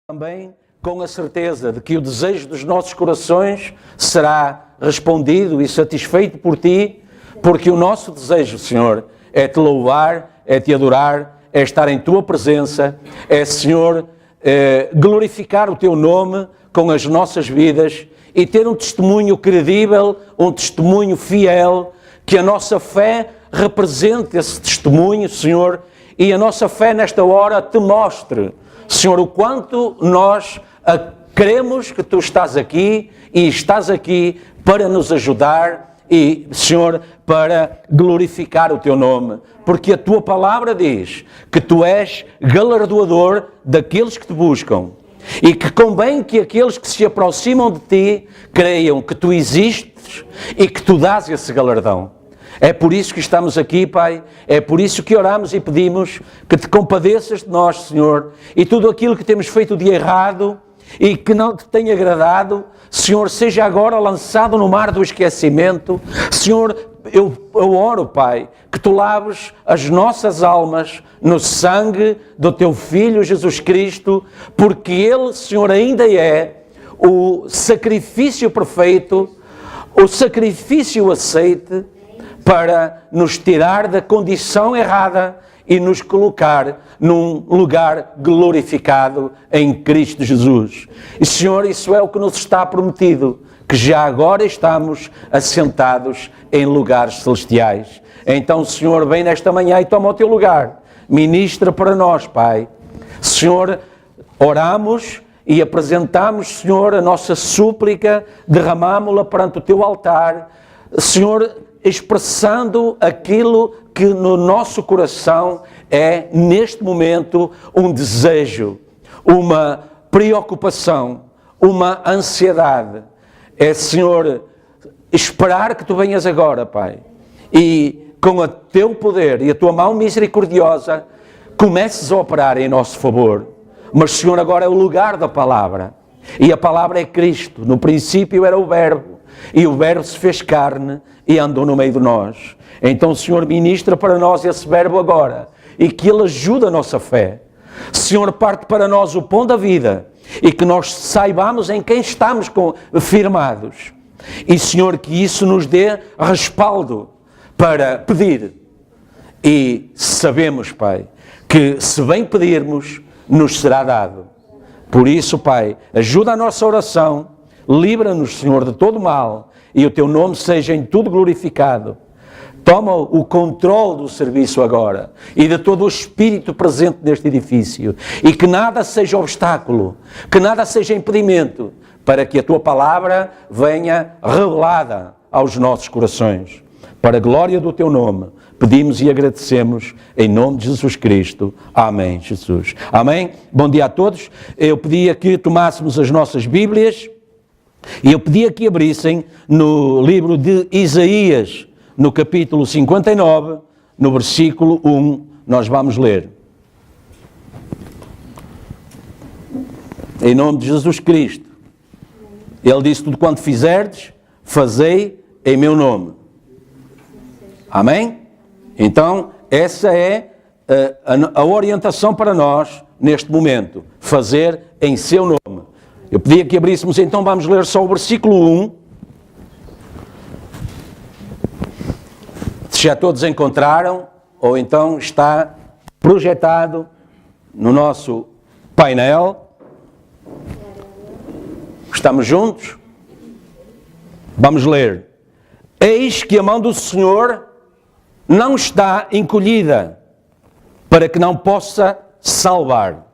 Também com a certeza de que o desejo dos nossos corações será respondido e satisfeito por Ti, porque o nosso desejo, Senhor, é Te louvar, é Te adorar, é estar em Tua presença, é, Senhor, glorificar o Teu nome com as nossas vidas e ter um testemunho credível, um testemunho fiel, que a nossa fé represente esse testemunho, Senhor, e a nossa fé nesta hora Te mostre, Senhor, o quanto nós queremos que Tu estás aqui e estás aqui para nos ajudar e, Senhor, para glorificar o Teu nome. Porque a Tua palavra diz que Tu és galardoador daqueles que Te buscam e que convém que aqueles que se aproximam de Ti creiam que Tu existes e que Tu dás esse galardão. É por isso que estamos aqui, Pai, é por isso que oramos e pedimos que Te compadeças de nós, Senhor, e tudo aquilo que temos feito de errado e que não Te tenha agradado, Senhor, seja agora lançado no mar do esquecimento. Senhor, eu oro, Pai, que Tu laves as nossas almas no sangue do Teu Filho Jesus Cristo, porque Ele, Senhor, ainda é o sacrifício perfeito, o sacrifício aceite, para nos tirar da condição errada e nos colocar num lugar glorificado em Cristo Jesus. E, Senhor, isso é o que nos está prometido, que já agora estamos assentados em lugares celestiais. Então, Senhor, vem nesta manhã e toma o Teu lugar. Ministra para nós, Pai. Senhor, oramos e apresentamos, Senhor, a nossa súplica, derramámo-la perante o Teu altar. Senhor, expressando aquilo que no nosso coração é, neste momento, um desejo, uma preocupação, uma ansiedade. É, Senhor, esperar que Tu venhas agora, Pai, e com o Teu poder e a Tua mão misericordiosa comeces a operar em nosso favor. Mas, Senhor, agora é o lugar da palavra, e a palavra é Cristo. No princípio era o Verbo, e o Verbo se fez carne e andou no meio de nós. Então, Senhor, ministra para nós esse Verbo agora e que Ele ajude a nossa fé. Senhor, parte para nós o pão da vida e que nós saibamos em quem estamos firmados. E, Senhor, que isso nos dê respaldo para pedir. E sabemos, Pai, que se bem pedirmos, nos será dado. Por isso, Pai, ajuda a nossa oração. Livra-nos, Senhor, de todo mal e o Teu nome seja em tudo glorificado. Toma o controle do serviço agora e de todo o espírito presente neste edifício e que nada seja obstáculo, que nada seja impedimento para que a Tua palavra venha revelada aos nossos corações. Para a glória do Teu nome, pedimos e agradecemos em nome de Jesus Cristo. Amém, Jesus. Amém. Bom dia a todos. Eu pedia que tomássemos as nossas Bíblias. E eu pedia que abrissem no livro de Isaías, no capítulo 59, no versículo 1, nós vamos ler. Em nome de Jesus Cristo. Ele disse, tudo quanto fizerdes, fazei em meu nome. Amém? Então, essa é a orientação para nós neste momento. Fazer em seu nome. Eu pedia que abríssemos, então vamos ler só o versículo 1. Se já todos encontraram, ou então está projetado no nosso painel. Estamos juntos? Vamos ler. Eis que a mão do Senhor não está encolhida, para que não possa salvar,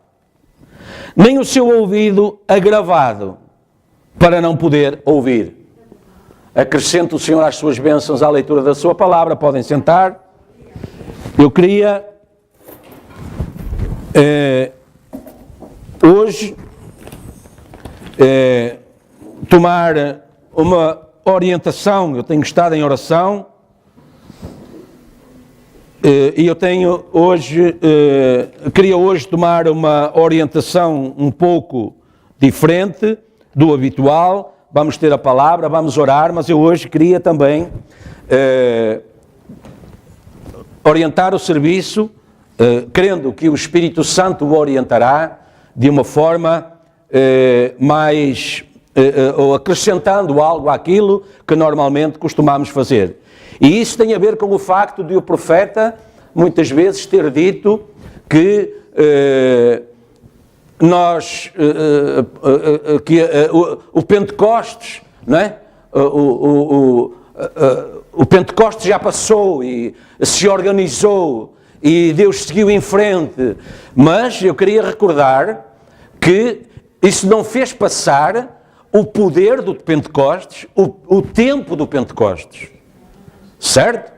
nem o seu ouvido agravado, para não poder ouvir. Acrescento o Senhor às suas bênçãos à leitura da sua palavra. Podem sentar. Eu queria hoje tomar uma orientação. Eu tenho estado em oração e eu tenho hoje, queria hoje tomar uma orientação um pouco diferente do habitual. Vamos ter a palavra, vamos orar, mas eu hoje queria também orientar o serviço, crendo que o Espírito Santo o orientará de uma forma ou acrescentando algo àquilo que normalmente costumamos fazer. E isso tem a ver com o facto de o profeta muitas vezes ter dito que o Pentecostes, não é? O Pentecostes já passou e se organizou e Deus seguiu em frente, mas eu queria recordar que isso não fez passar o poder do Pentecostes, o tempo do Pentecostes, certo?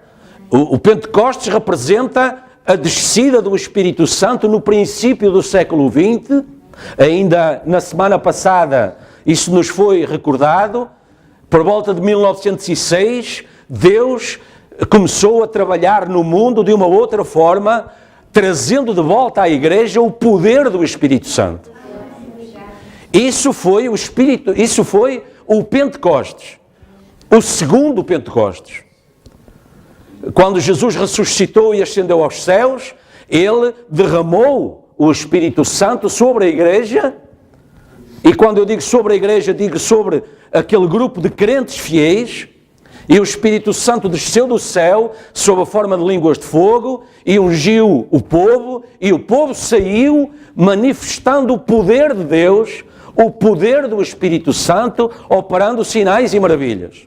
O Pentecostes representa a descida do Espírito Santo no princípio do século XX, ainda na semana passada isso nos foi recordado. Por volta de 1906, Deus começou a trabalhar no mundo de uma outra forma, trazendo de volta à Igreja o poder do Espírito Santo. Isso foi o Pentecostes, o segundo Pentecostes. Quando Jesus ressuscitou e ascendeu aos céus, Ele derramou o Espírito Santo sobre a Igreja. E quando eu digo sobre a Igreja, digo sobre aquele grupo de crentes fiéis. E o Espírito Santo desceu do céu sob a forma de línguas de fogo e ungiu o povo. E o povo saiu manifestando o poder de Deus, o poder do Espírito Santo, operando sinais e maravilhas.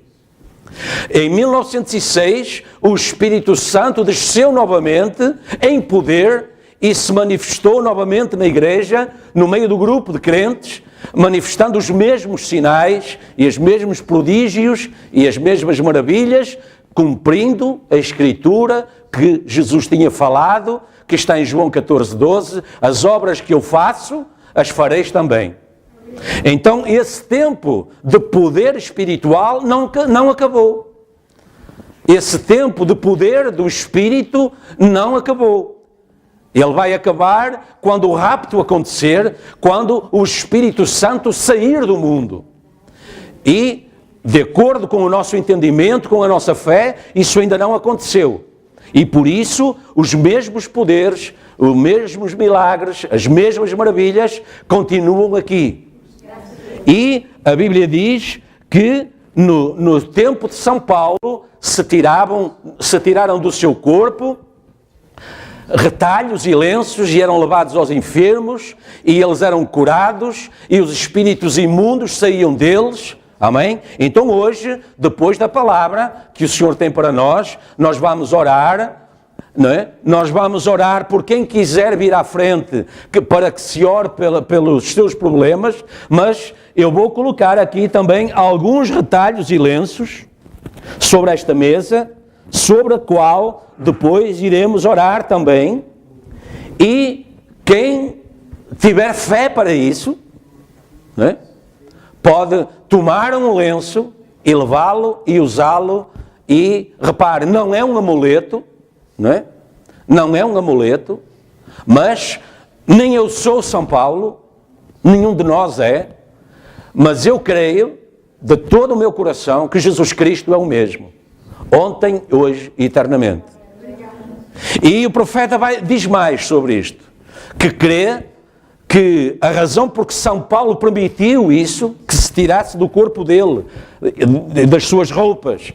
Em 1906, o Espírito Santo desceu novamente em poder e se manifestou novamente na Igreja, no meio do grupo de crentes, manifestando os mesmos sinais e os mesmos prodígios e as mesmas maravilhas, cumprindo a Escritura que Jesus tinha falado, que está em João 14:12, as obras que eu faço, as fareis também. Então, esse tempo de poder espiritual não acabou. Esse tempo de poder do Espírito não acabou. Ele vai acabar quando o rapto acontecer, quando o Espírito Santo sair do mundo. E, de acordo com o nosso entendimento, com a nossa fé, isso ainda não aconteceu. E por isso, os mesmos poderes, os mesmos milagres, as mesmas maravilhas continuam aqui. E a Bíblia diz que no tempo de São Paulo se tiraram do seu corpo retalhos e lenços e eram levados aos enfermos e eles eram curados e os espíritos imundos saíam deles. Amém? Então hoje, depois da palavra que o Senhor tem para nós vamos orar. Não é? Nós vamos orar por quem quiser vir à frente para que se ore pelos seus problemas, mas eu vou colocar aqui também alguns retalhos e lenços sobre esta mesa, sobre a qual depois iremos orar também. E quem tiver fé para isso, não é? Pode tomar um lenço e levá-lo e usá-lo. E repare, não é um amuleto, não é? Não é um amuleto, mas nem eu sou São Paulo, nenhum de nós é, mas eu creio de todo o meu coração que Jesus Cristo é o mesmo, ontem, hoje e eternamente. E o profeta diz mais sobre isto, que crê que a razão por que São Paulo permitiu isso, que se tirasse do corpo dele, das suas roupas,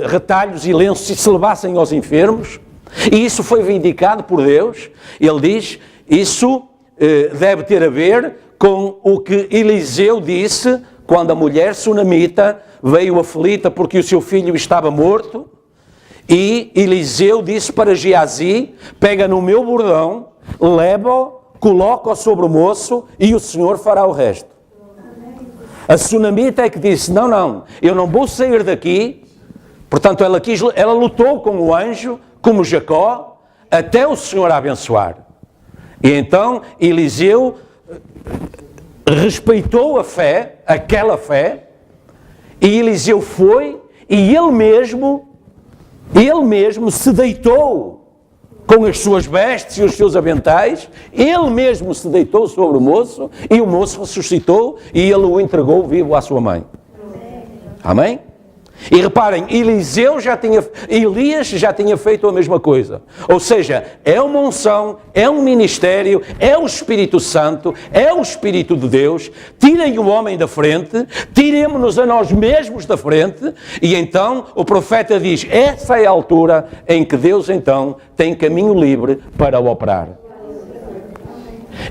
retalhos e lenços e se levassem aos enfermos, e isso foi vindicado por Deus. Ele diz, isso deve ter a ver com o que Eliseu disse quando a mulher sunamita veio aflita porque o seu filho estava morto, e Eliseu disse para Geazi, pega no meu bordão, leva-o, coloca-o sobre o moço e o Senhor fará o resto. A sunamita é que disse, não, eu não vou sair daqui. Portanto, ela lutou com o anjo, como Jacó, até o Senhor a abençoar. E então Eliseu respeitou a fé, aquela fé, e Eliseu foi, e ele mesmo se deitou com as suas vestes e os seus aventais, ele mesmo se deitou sobre o moço, e o moço ressuscitou, e ele o entregou vivo à sua mãe. Amém? E reparem, Elias já tinha feito a mesma coisa. Ou seja, é uma unção, é um ministério, é o Espírito Santo, é o Espírito de Deus. Tirem o homem da frente, tiremos-nos a nós mesmos da frente, e então o profeta diz, essa é a altura em que Deus então tem caminho livre para o operar.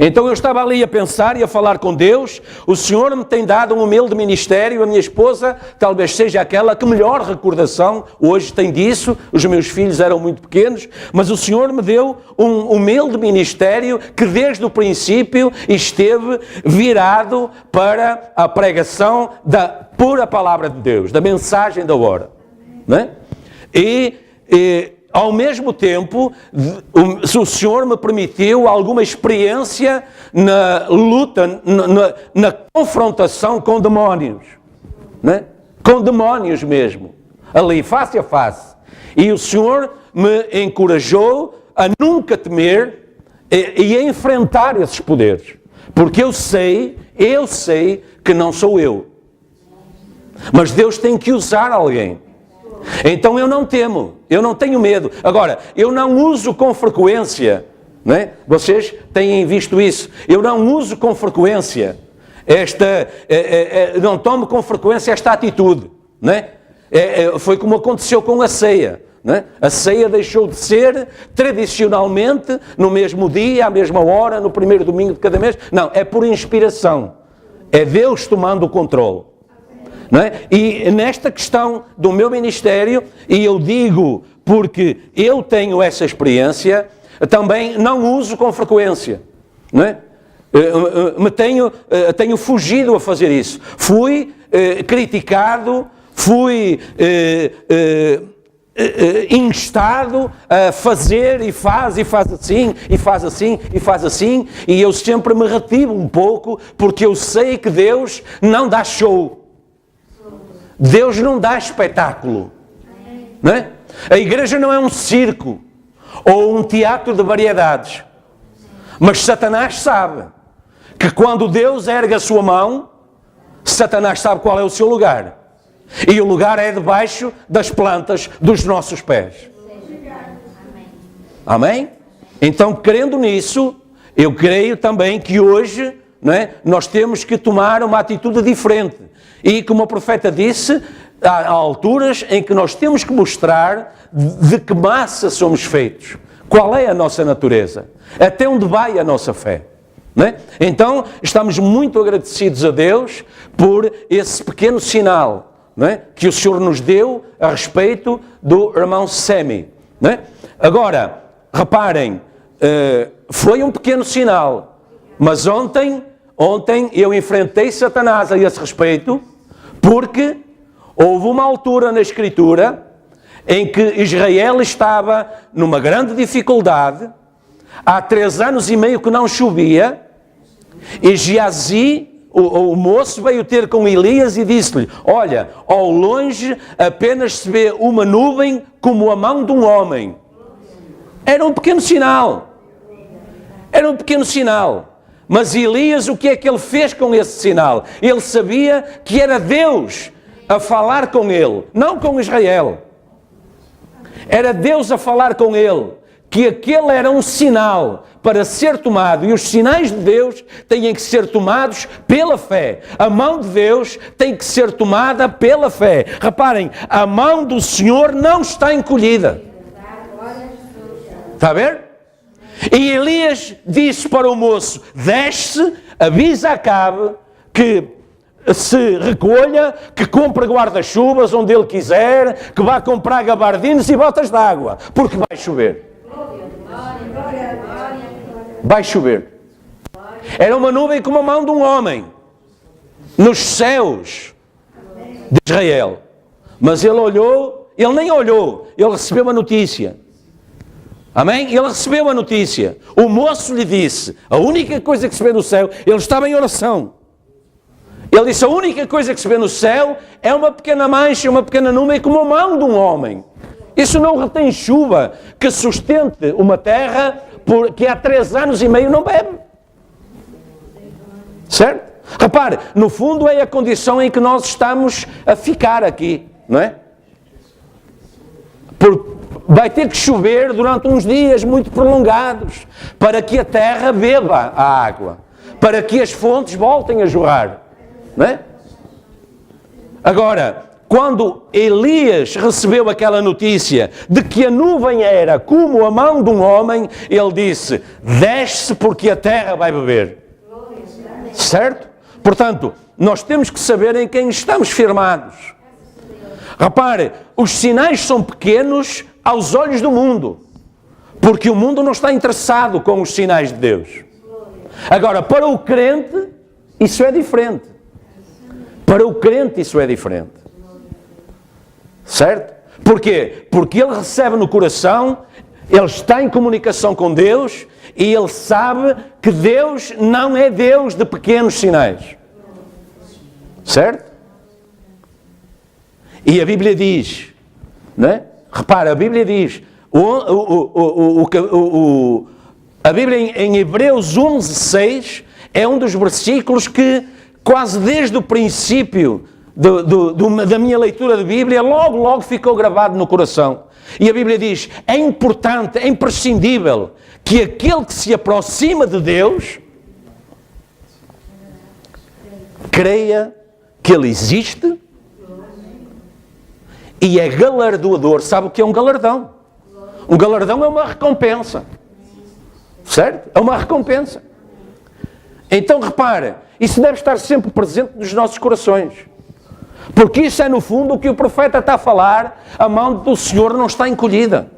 Então eu estava ali a pensar e a falar com Deus, o Senhor me tem dado um humilde ministério, a minha esposa talvez seja aquela que melhor recordação hoje tem disso, os meus filhos eram muito pequenos, mas o Senhor me deu um humilde ministério que desde o princípio esteve virado para a pregação da pura palavra de Deus, da mensagem da hora, não é? Ao mesmo tempo, o Senhor me permitiu alguma experiência na luta, na confrontação com demónios, né? Com demónios mesmo, ali face a face. E o Senhor me encorajou a nunca temer e a enfrentar esses poderes, porque eu sei que não sou eu, mas Deus tem que usar alguém. Então eu não temo, eu não tenho medo. Agora, eu não uso com frequência, né? Vocês têm visto isso, eu não uso com frequência não tomo com frequência esta atitude, né? Foi como aconteceu com a ceia, né? A ceia deixou de ser tradicionalmente no mesmo dia, à mesma hora, no primeiro domingo de cada mês. Não, é por inspiração, é Deus tomando o controle. Não é? E nesta questão do meu ministério, e eu digo porque eu tenho essa experiência, também não uso com frequência, não é? Tenho fugido a fazer isso. Fui criticado, fui instado a fazer e faz assim, e faz assim, e faz assim, e eu sempre me retivo um pouco, porque eu sei que Deus não dá show. Deus não dá espetáculo, não é? A igreja não é um circo ou um teatro de variedades, mas Satanás sabe que quando Deus ergue a sua mão, Satanás sabe qual é o seu lugar, e o lugar é debaixo das plantas dos nossos pés. Amém? Então, crendo nisso, eu creio também que hoje, não é, nós temos que tomar uma atitude diferente. E como o profeta disse, há alturas em que nós temos que mostrar de que massa somos feitos. Qual é a nossa natureza? Até onde vai a nossa fé? Não é? Então, estamos muito agradecidos a Deus por esse pequeno sinal, não é, que o Senhor nos deu a respeito do irmão Semi. Não é? Agora, reparem, foi um pequeno sinal, mas ontem eu enfrentei Satanás a esse respeito, porque houve uma altura na Escritura em que Israel estava numa grande dificuldade, há 3 anos e meio que não chovia, e Geazi, o moço, veio ter com Elias e disse-lhe, olha, ao longe apenas se vê uma nuvem como a mão de um homem. Era um pequeno sinal. Era um pequeno sinal. Mas Elias, o que é que ele fez com esse sinal? Ele sabia que era Deus a falar com ele, não com Israel. Era Deus a falar com ele, que aquele era um sinal para ser tomado, e os sinais de Deus têm que ser tomados pela fé. A mão de Deus tem que ser tomada pela fé. Reparem, a mão do Senhor não está encolhida. Está a ver? E Elias disse para o moço, desce, avisa Acabe que se recolha, que compre guarda-chuvas onde ele quiser, que vá comprar gabardines e botas de água, porque vai chover. Vai chover. Era uma nuvem como a mão de um homem nos céus de Israel. Mas ele olhou, ele nem olhou, ele recebeu uma notícia. Amém? Ele recebeu a notícia. O moço lhe disse, a única coisa que se vê no céu, ele estava em oração. Ele disse, a única coisa que se vê no céu é uma pequena mancha, uma pequena nuvem como a mão de um homem. Isso não retém chuva que sustente uma terra que há 3 anos e meio não bebe. Certo? Repare, no fundo é a condição em que nós estamos a ficar aqui. não é? Vai ter que chover durante uns dias muito prolongados para que a terra beba a água, para que as fontes voltem a jorrar, não é? Agora, quando Elias recebeu aquela notícia de que a nuvem era como a mão de um homem, ele disse: desce porque a terra vai beber. Certo? Portanto, nós temos que saber em quem estamos firmados. Repare, os sinais são pequenos aos olhos do mundo, porque o mundo não está interessado com os sinais de Deus. Agora, para o crente, isso é diferente. Para o crente, isso é diferente. Certo? Porquê? Porque ele recebe no coração, ele está em comunicação com Deus e ele sabe que Deus não é Deus de pequenos sinais. Certo? E a Bíblia diz, não é? Repara, a Bíblia diz, a Bíblia em Hebreus 11:6 é um dos versículos que quase desde o princípio da minha leitura de Bíblia, logo ficou gravado no coração. E a Bíblia diz, é importante, é imprescindível que aquele que se aproxima de Deus creia que Ele existe e é galardoador. Sabe o que é um galardão? Um galardão é uma recompensa. Certo? É uma recompensa. Então repara, isso deve estar sempre presente nos nossos corações. Porque isso é no fundo o que o profeta está a falar, a mão do Senhor não está encolhida.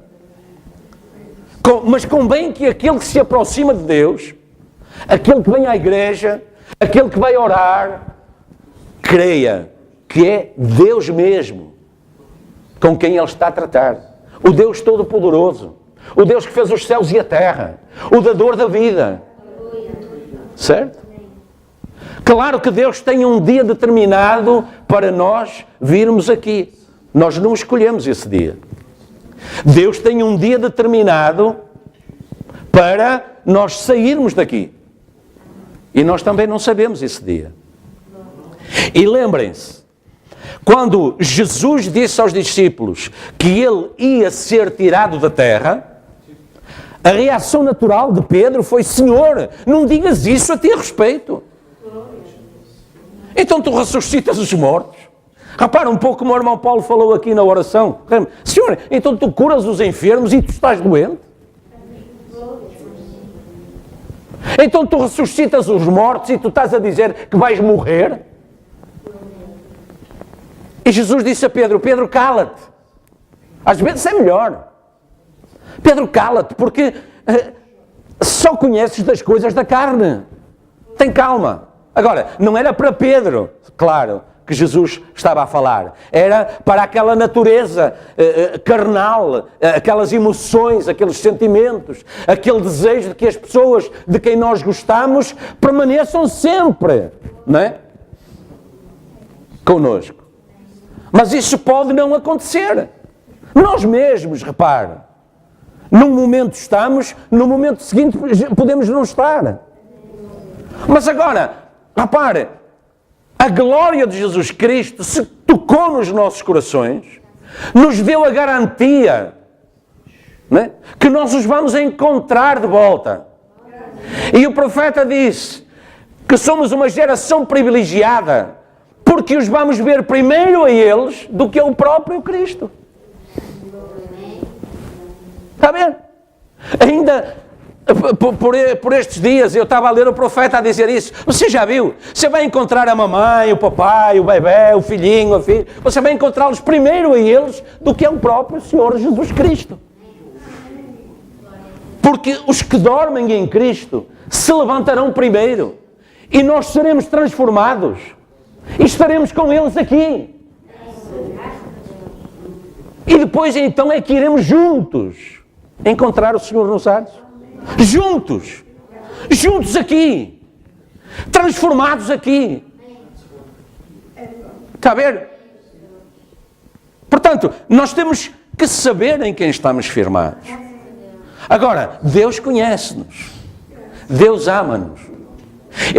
Mas convém que aquele que se aproxima de Deus, aquele que vem à igreja, aquele que vai orar, creia que é Deus mesmo com quem Ele está a tratar. O Deus Todo-Poderoso, o Deus que fez os céus e a terra, o dador da vida. Certo? Claro que Deus tem um dia determinado para nós virmos aqui. Nós não escolhemos esse dia. Deus tem um dia determinado para nós sairmos daqui. E nós também não sabemos esse dia. E lembrem-se, quando Jesus disse aos discípulos que Ele ia ser tirado da terra, a reação natural de Pedro foi: Senhor, não digas isso a teu respeito. Então tu ressuscitas os mortos. Repara um pouco como o irmão Paulo falou aqui na oração. Senhor, então tu curas os enfermos e tu estás doente? Então tu ressuscitas os mortos e tu estás a dizer que vais morrer? E Jesus disse a Pedro: Pedro, cala-te. Às vezes é melhor. Pedro, cala-te, porque só conheces das coisas da carne. Tem calma. Agora, não era para Pedro, claro, que Jesus estava a falar. Era para aquela natureza carnal, aquelas emoções, aqueles sentimentos, aquele desejo de que as pessoas de quem nós gostamos permaneçam sempre, não é? Conosco. Mas isso pode não acontecer. Nós mesmos, repare, num momento estamos, no momento seguinte podemos não estar. Mas agora, repare, a glória de Jesus Cristo se tocou nos nossos corações, nos deu a garantia, né, que nós os vamos encontrar de volta. E o profeta disse que somos uma geração privilegiada, porque os vamos ver primeiro a eles do que ao próprio Cristo. Está a ver? Ainda por estes dias eu estava a ler o profeta a dizer isso. Você já viu? Você vai encontrar a mamãe, o papai, o bebê, o filhinho, a filha. Você vai encontrá-los primeiro a eles do que ao próprio Senhor Jesus Cristo. Porque os que dormem em Cristo se levantarão primeiro. E nós seremos transformados. E estaremos com eles aqui. E depois então é que iremos juntos encontrar o Senhor nos ares. Juntos. Juntos aqui. Transformados aqui. Está a ver? Portanto, nós temos que saber em quem estamos firmados. Agora, Deus conhece-nos. Deus ama-nos.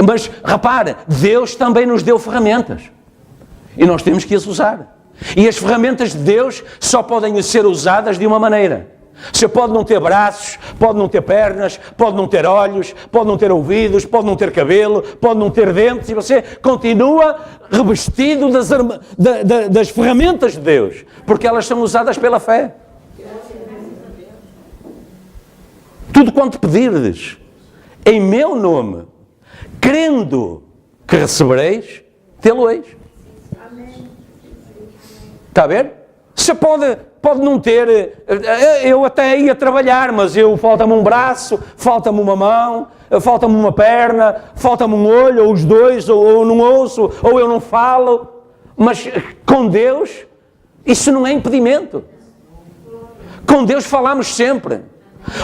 Mas, repare, Deus também nos deu ferramentas. E nós temos que as usar. E as ferramentas de Deus só podem ser usadas de uma maneira. Você pode não ter braços, pode não ter pernas, pode não ter olhos, pode não ter ouvidos, pode não ter cabelo, pode não ter dentes, e você continua revestido das ferramentas de Deus, porque elas são usadas pela fé. Tudo quanto pedirdes, em meu nome, crendo que recebereis, tê-lo-eis. Está a ver? Você pode não ter, eu até ia trabalhar, mas falta-me um braço, falta-me uma mão, falta-me uma perna, falta-me um olho, ou os dois, ou eu não ouço, ou eu não falo. Mas com Deus, isso não é impedimento. Com Deus falamos sempre.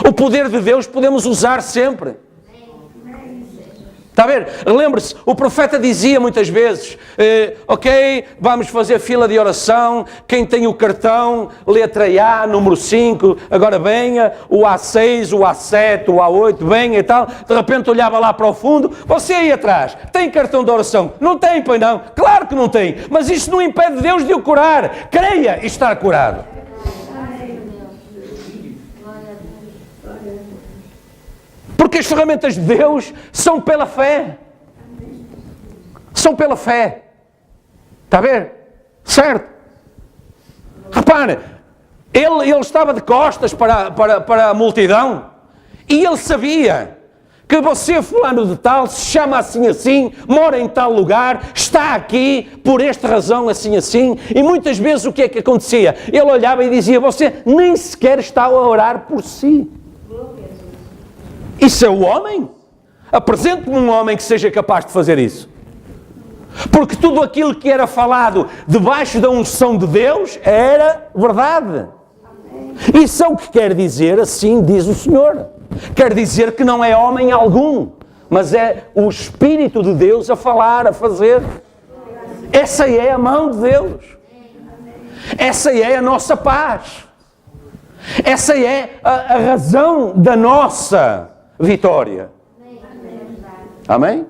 O poder de Deus podemos usar sempre. Está a ver? Lembre-se, o profeta dizia muitas vezes, ok, vamos fazer fila de oração, quem tem o cartão, letra A, número 5, agora venha, o A6, o A7, o A8, venha e tal. De repente olhava lá para o fundo, você aí atrás, tem cartão de oração? Não tem, pois não? Claro que não tem, mas isso não impede Deus de o curar. Creia e estar curado. Porque as ferramentas de Deus são pela fé. São pela fé. Está a ver? Certo? Repare, ele estava de costas para a multidão e ele sabia que você, fulano de tal, se chama assim, mora em tal lugar, está aqui por esta razão assim. E muitas vezes o que é que acontecia? Ele olhava e dizia, você nem sequer está a orar por si. Isso é o homem? Apresente-me um homem que seja capaz de fazer isso. Porque tudo aquilo que era falado debaixo da unção de Deus era verdade. Isso é o que quer dizer, assim diz o Senhor. Quer dizer que não é homem algum, mas é o Espírito de Deus a falar, a fazer. Essa é a mão de Deus. Essa é a nossa paz. Essa é a razão da nossa vitória. Amém?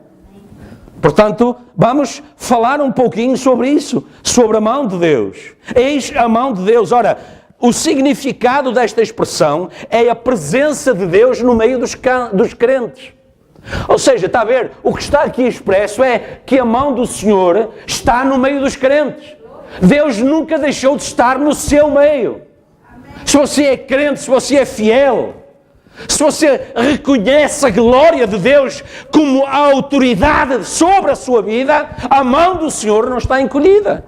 Portanto, vamos falar um pouquinho sobre isso, sobre a mão de Deus. Eis a mão de Deus. Ora, o significado desta expressão é a presença de Deus no meio dos crentes. Ou seja, está a ver, o que está aqui expresso é que a mão do Senhor está no meio dos crentes. Deus nunca deixou de estar no seu meio. Se você é crente, se você é fiel, se você reconhece a glória de Deus como a autoridade sobre a sua vida, a mão do Senhor não está encolhida.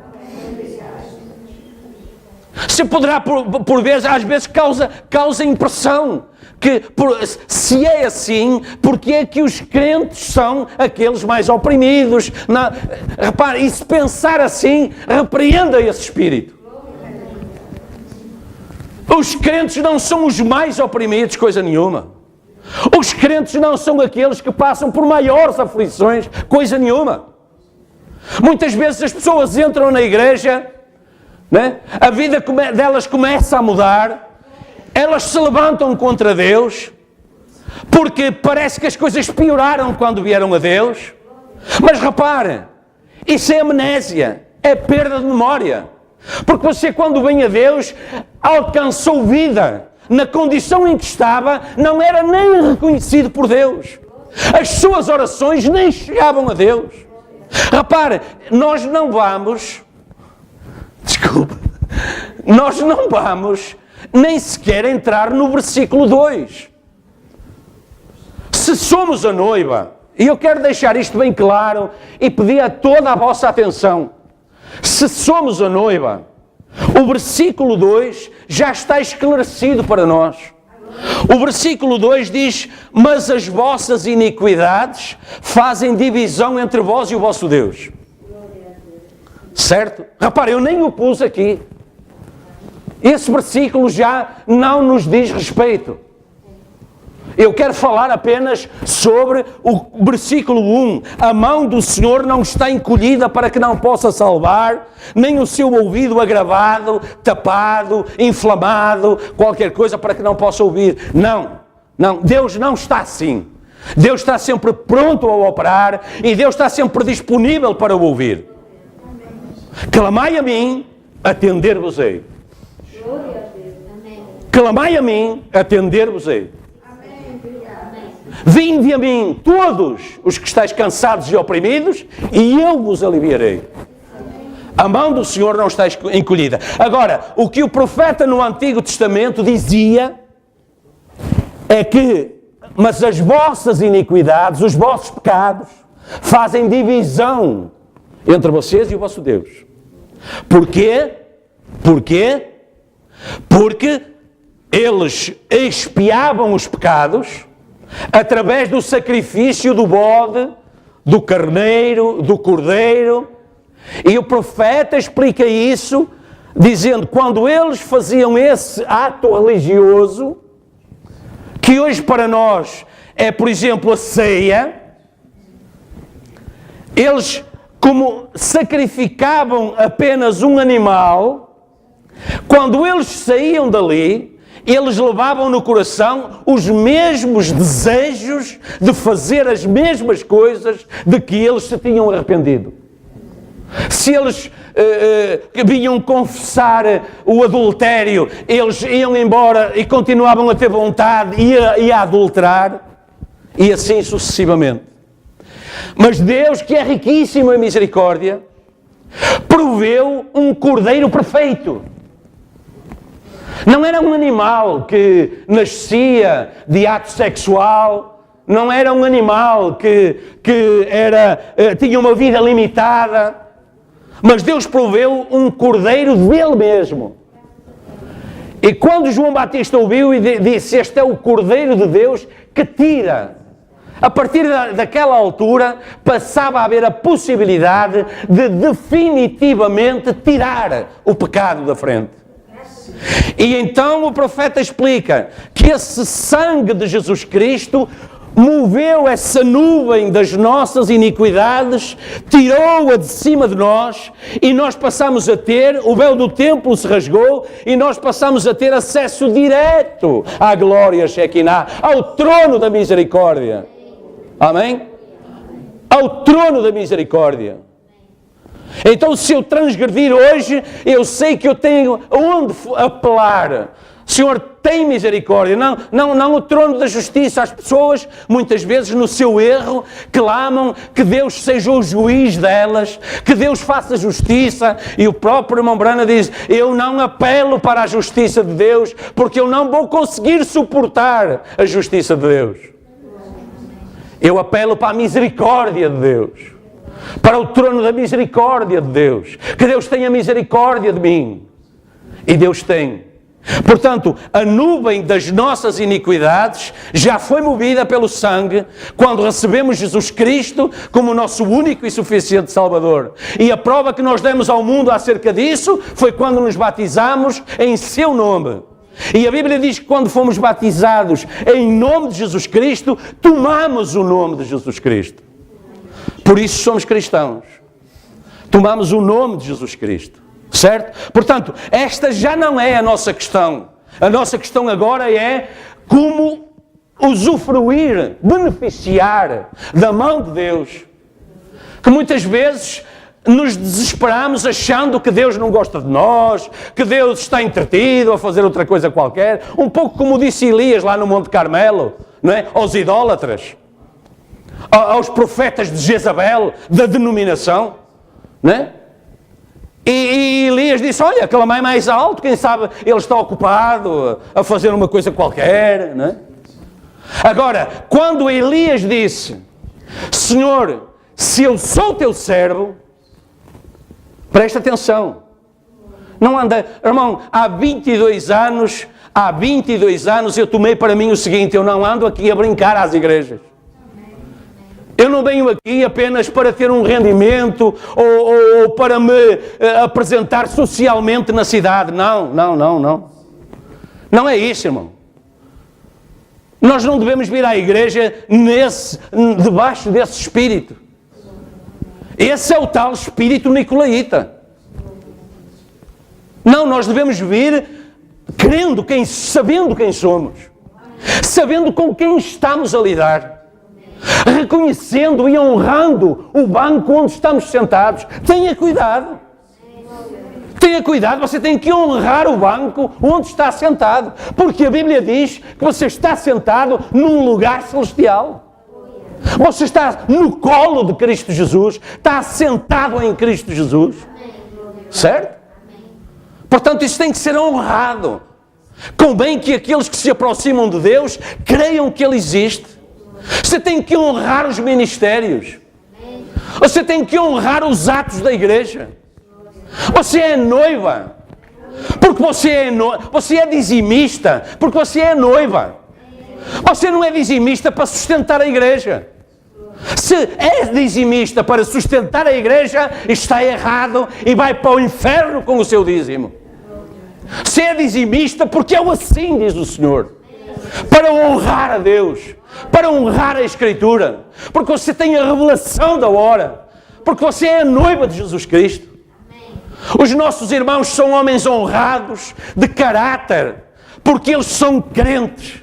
Você poderá, por vezes, às vezes causa impressão, que se é assim, porque é que os crentes são aqueles mais oprimidos? Repare, e se pensar assim, repreenda esse espírito. Os crentes não são os mais oprimidos, coisa nenhuma. Os crentes não são aqueles que passam por maiores aflições, coisa nenhuma. Muitas vezes as pessoas entram na igreja, né? A vida delas começa a mudar, elas se levantam contra Deus, porque parece que as coisas pioraram quando vieram a Deus. Mas repare, isso é amnésia, é perda de memória. Porque você, quando vem a Deus, alcançou vida. Na condição em que estava, não era nem reconhecido por Deus. As suas orações nem chegavam a Deus. Repare, nós não vamos nem sequer entrar no versículo 2. Se somos a noiva, e eu quero deixar isto bem claro e pedir a toda a vossa atenção. Se somos a noiva, o versículo 2 já está esclarecido para nós. O versículo 2 diz, mas as vossas iniquidades fazem divisão entre vós e o vosso Deus. Certo? Repare, eu nem o pus aqui. Esse versículo já não nos diz respeito. Eu quero falar apenas sobre o versículo 1. A mão do Senhor não está encolhida para que não possa salvar, nem o seu ouvido agravado, tapado, inflamado, qualquer coisa para que não possa ouvir. Não, Deus não está assim. Deus está sempre pronto a operar e Deus está sempre disponível para o ouvir. Clamai a mim atender-vos-ei. Clamai a mim, atender-vos-ei. Vinde a mim, todos os que estáis cansados e oprimidos, e eu vos aliviarei. A mão do Senhor não está encolhida. Agora, o que o profeta no Antigo Testamento dizia é que, mas as vossas iniquidades, os vossos pecados, fazem divisão entre vocês e o vosso Deus. Porquê? Porquê? Porque eles expiavam os pecados através do sacrifício do bode, do carneiro, do cordeiro. E o profeta explica isso, dizendo, quando eles faziam esse ato religioso, que hoje para nós é, por exemplo, a ceia, eles, como sacrificavam apenas um animal, quando eles saíam dali, eles levavam no coração os mesmos desejos de fazer as mesmas coisas de que eles se tinham arrependido. Se eles vinham confessar o adultério, eles iam embora e continuavam a ter vontade e a adulterar, e assim sucessivamente. Mas Deus, que é riquíssimo em misericórdia, proveu um cordeiro perfeito. Não era um animal que nascia de ato sexual, não era um animal que tinha uma vida limitada, mas Deus proveu um cordeiro dele mesmo. E quando João Batista ouviu e disse, este é o cordeiro de Deus que tira, a partir daquela altura passava a haver a possibilidade de definitivamente tirar o pecado da frente. E então o profeta explica que esse sangue de Jesus Cristo moveu essa nuvem das nossas iniquidades, tirou-a de cima de nós, e nós passamos a ter, o véu do templo se rasgou, e nós passamos a ter acesso direto à glória Shekinah, ao trono da misericórdia. Amém? Ao trono da misericórdia. Então, se eu transgredir hoje, eu sei que eu tenho onde apelar. Senhor, tem misericórdia. Não o trono da justiça. As pessoas, muitas vezes, no seu erro, clamam que Deus seja o juiz delas, que Deus faça justiça. E o próprio irmão Brana diz, eu não apelo para a justiça de Deus, porque eu não vou conseguir suportar a justiça de Deus. Eu apelo para a misericórdia de Deus, para o trono da misericórdia de Deus. Que Deus tenha misericórdia de mim. E Deus tem. Portanto, a nuvem das nossas iniquidades já foi movida pelo sangue quando recebemos Jesus Cristo como nosso único e suficiente Salvador. E a prova que nós demos ao mundo acerca disso foi quando nos batizamos em seu nome. E a Bíblia diz que quando fomos batizados em nome de Jesus Cristo, tomamos o nome de Jesus Cristo. Por isso somos cristãos. Tomamos o nome de Jesus Cristo. Certo? Portanto, esta já não é a nossa questão. A nossa questão agora é como usufruir, beneficiar da mão de Deus. Que muitas vezes nos desesperamos achando que Deus não gosta de nós, que Deus está entretido a fazer outra coisa qualquer. Um pouco como disse Elias lá no Monte Carmelo, não é? Aos idólatras, aos profetas de Jezabel, da denominação, não é? E Elias disse, olha, clamai mais alto, quem sabe ele está ocupado a fazer uma coisa qualquer, não é? Agora, quando Elias disse, Senhor, se eu sou teu servo, presta atenção, não anda, irmão, há 22 anos eu tomei para mim o seguinte, eu não ando aqui a brincar às igrejas. Eu não venho aqui apenas para ter um rendimento ou para me apresentar socialmente na cidade. Não. Não é isso, irmão. Nós não devemos vir à igreja debaixo desse espírito. Esse é o tal espírito nicolaíta. Não, nós devemos vir sabendo quem somos. Sabendo com quem estamos a lidar. Reconhecendo e honrando o banco onde estamos sentados. Tenha cuidado. Tenha cuidado, você tem que honrar o banco onde está sentado, porque a Bíblia diz que você está sentado num lugar celestial. Você está no colo de Cristo Jesus, está sentado em Cristo Jesus. Certo? Portanto, isso tem que ser honrado. Convém que aqueles que se aproximam de Deus creiam que Ele existe. Você tem que honrar os ministérios. Você tem que honrar os atos da igreja. Você é noiva, porque você é dizimista, porque você é noiva. Você não é dizimista para sustentar a igreja. Se é dizimista para sustentar a igreja, está errado e vai para o inferno com o seu dízimo. Se é dizimista porque é assim, diz o Senhor, para honrar a Deus, para honrar a Escritura, porque você tem a revelação da hora, porque você é a noiva de Jesus Cristo. Os nossos irmãos são homens honrados, de caráter, porque eles são crentes,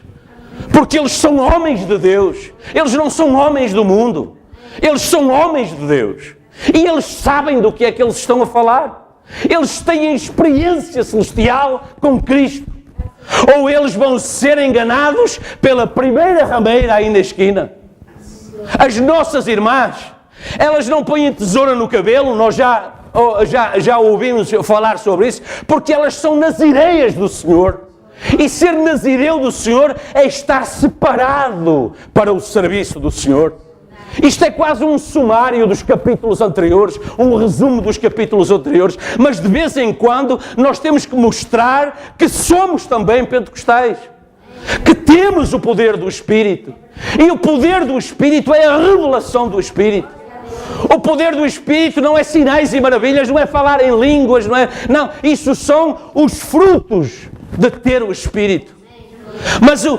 porque eles são homens de Deus. Eles não são homens do mundo, eles são homens de Deus. E eles sabem do que é que eles estão a falar. Eles têm experiência celestial com Cristo. Ou eles vão ser enganados pela primeira rameira aí na esquina. As nossas irmãs, elas não põem tesoura no cabelo, nós já ouvimos falar sobre isso, porque elas são nazireias do Senhor. E ser nazireu do Senhor é estar separado para o serviço do Senhor. Isto é quase um sumário dos capítulos anteriores, um resumo dos capítulos anteriores, mas de vez em quando nós temos que mostrar que somos também pentecostais, que temos o poder do Espírito. E o poder do Espírito é a revelação do Espírito. O poder do Espírito não é sinais e maravilhas, não é falar em línguas, não, isso são os frutos de ter o Espírito. Mas o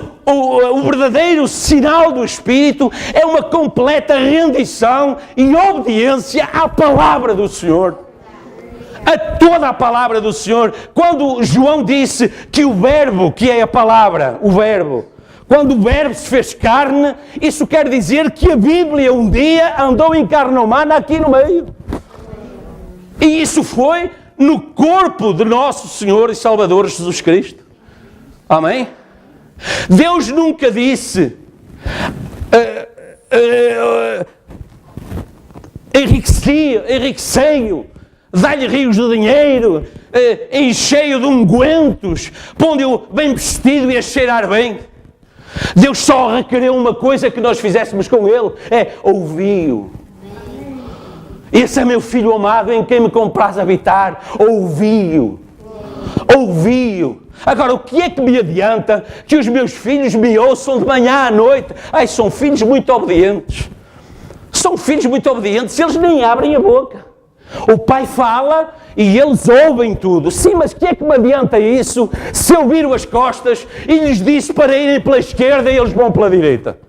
verdadeiro sinal do Espírito é uma completa rendição e obediência à palavra do Senhor. A toda a palavra do Senhor. Quando João disse que o verbo, que é a palavra, o verbo, quando o verbo se fez carne, isso quer dizer que a Bíblia um dia andou em carne humana aqui no meio. E isso foi no corpo de nosso Senhor e Salvador Jesus Cristo. Amém? Deus nunca disse enriquecei-o, dá-lhe rios de dinheiro, enchei-o de ungüentos, pondo-o bem vestido e a cheirar bem. Deus só requereu uma coisa que nós fizéssemos com Ele, é ouvi-o. Esse é meu Filho amado em quem me compraz habitar. Ouvi-o. Ouvi-o. Agora, o que é que me adianta que os meus filhos me ouçam de manhã à noite? Ai, são filhos muito obedientes. São filhos muito obedientes, eles nem abrem a boca. O pai fala e eles ouvem tudo. Sim, mas o que é que me adianta isso se eu viro as costas e lhes disse para irem pela esquerda e eles vão pela direita?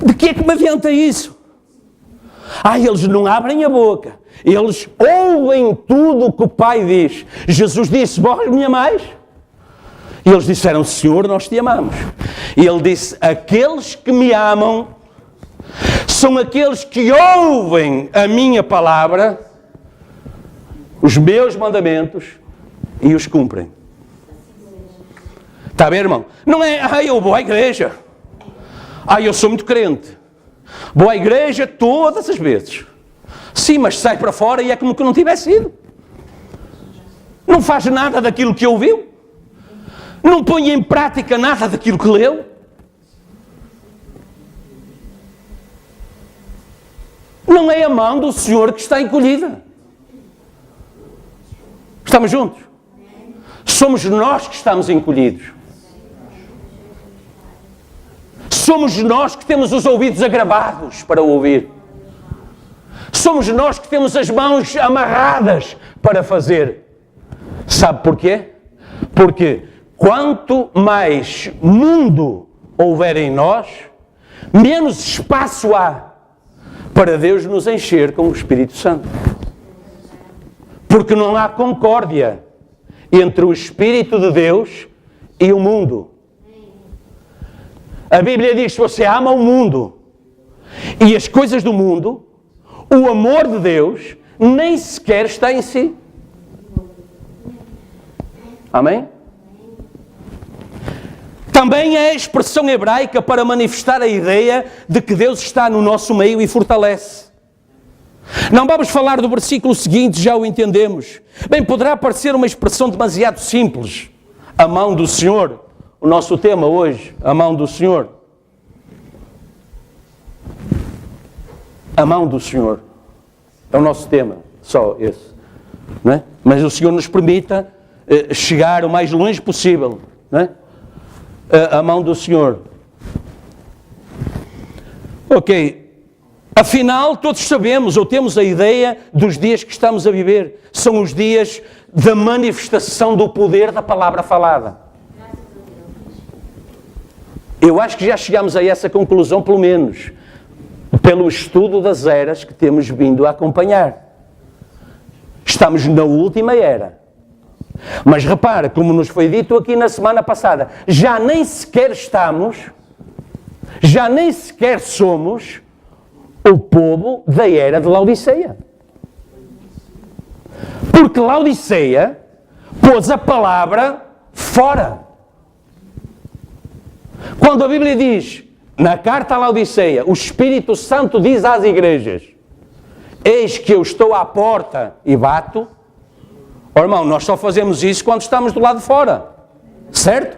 De que é que me adianta isso? Ai, eles não abrem a boca. Eles ouvem tudo o que o Pai diz. Jesus disse, vós me amais? E eles disseram, Senhor, nós te amamos. E Ele disse, aqueles que me amam são aqueles que ouvem a minha palavra, os meus mandamentos, e os cumprem. Está a ver, irmão? Não é, eu vou à igreja. Eu sou muito crente. Vou à igreja todas as vezes. Sim, mas sai para fora e é como que não tivesse ido. Não faz nada daquilo que ouviu. Não põe em prática nada daquilo que leu. Não é a mão do Senhor que está encolhida. Estamos juntos? Somos nós que estamos encolhidos. Somos nós que temos os ouvidos agravados para ouvir. Somos nós que temos as mãos amarradas para fazer. Sabe porquê? Porque quanto mais mundo houver em nós, menos espaço há para Deus nos encher com o Espírito Santo. Porque não há concórdia entre o Espírito de Deus e o mundo. A Bíblia diz que você ama o mundo e as coisas do mundo, o amor de Deus nem sequer está em si. Amém? Também é a expressão hebraica para manifestar a ideia de que Deus está no nosso meio e fortalece. Não vamos falar do versículo seguinte, já o entendemos. Bem, poderá parecer uma expressão demasiado simples. A mão do Senhor. O nosso tema hoje, a mão do Senhor. A mão do Senhor. É o nosso tema, só esse. Não é? Mas o Senhor nos permita chegar o mais longe possível. Não é? A mão do Senhor. Ok. Afinal, todos sabemos ou temos a ideia dos dias que estamos a viver. São os dias da manifestação do poder da palavra falada. Eu acho que já chegamos a essa conclusão, pelo menos, pelo estudo das eras que temos vindo a acompanhar. Estamos na última era. Mas repara, como nos foi dito aqui na semana passada, já nem sequer somos o povo da era de Laodiceia. Porque Laodiceia pôs a palavra fora. Quando a Bíblia diz, na carta a Laodiceia, o Espírito Santo diz às igrejas, eis que eu estou à porta e bato. Oh, irmão, nós só fazemos isso quando estamos do lado de fora. Certo?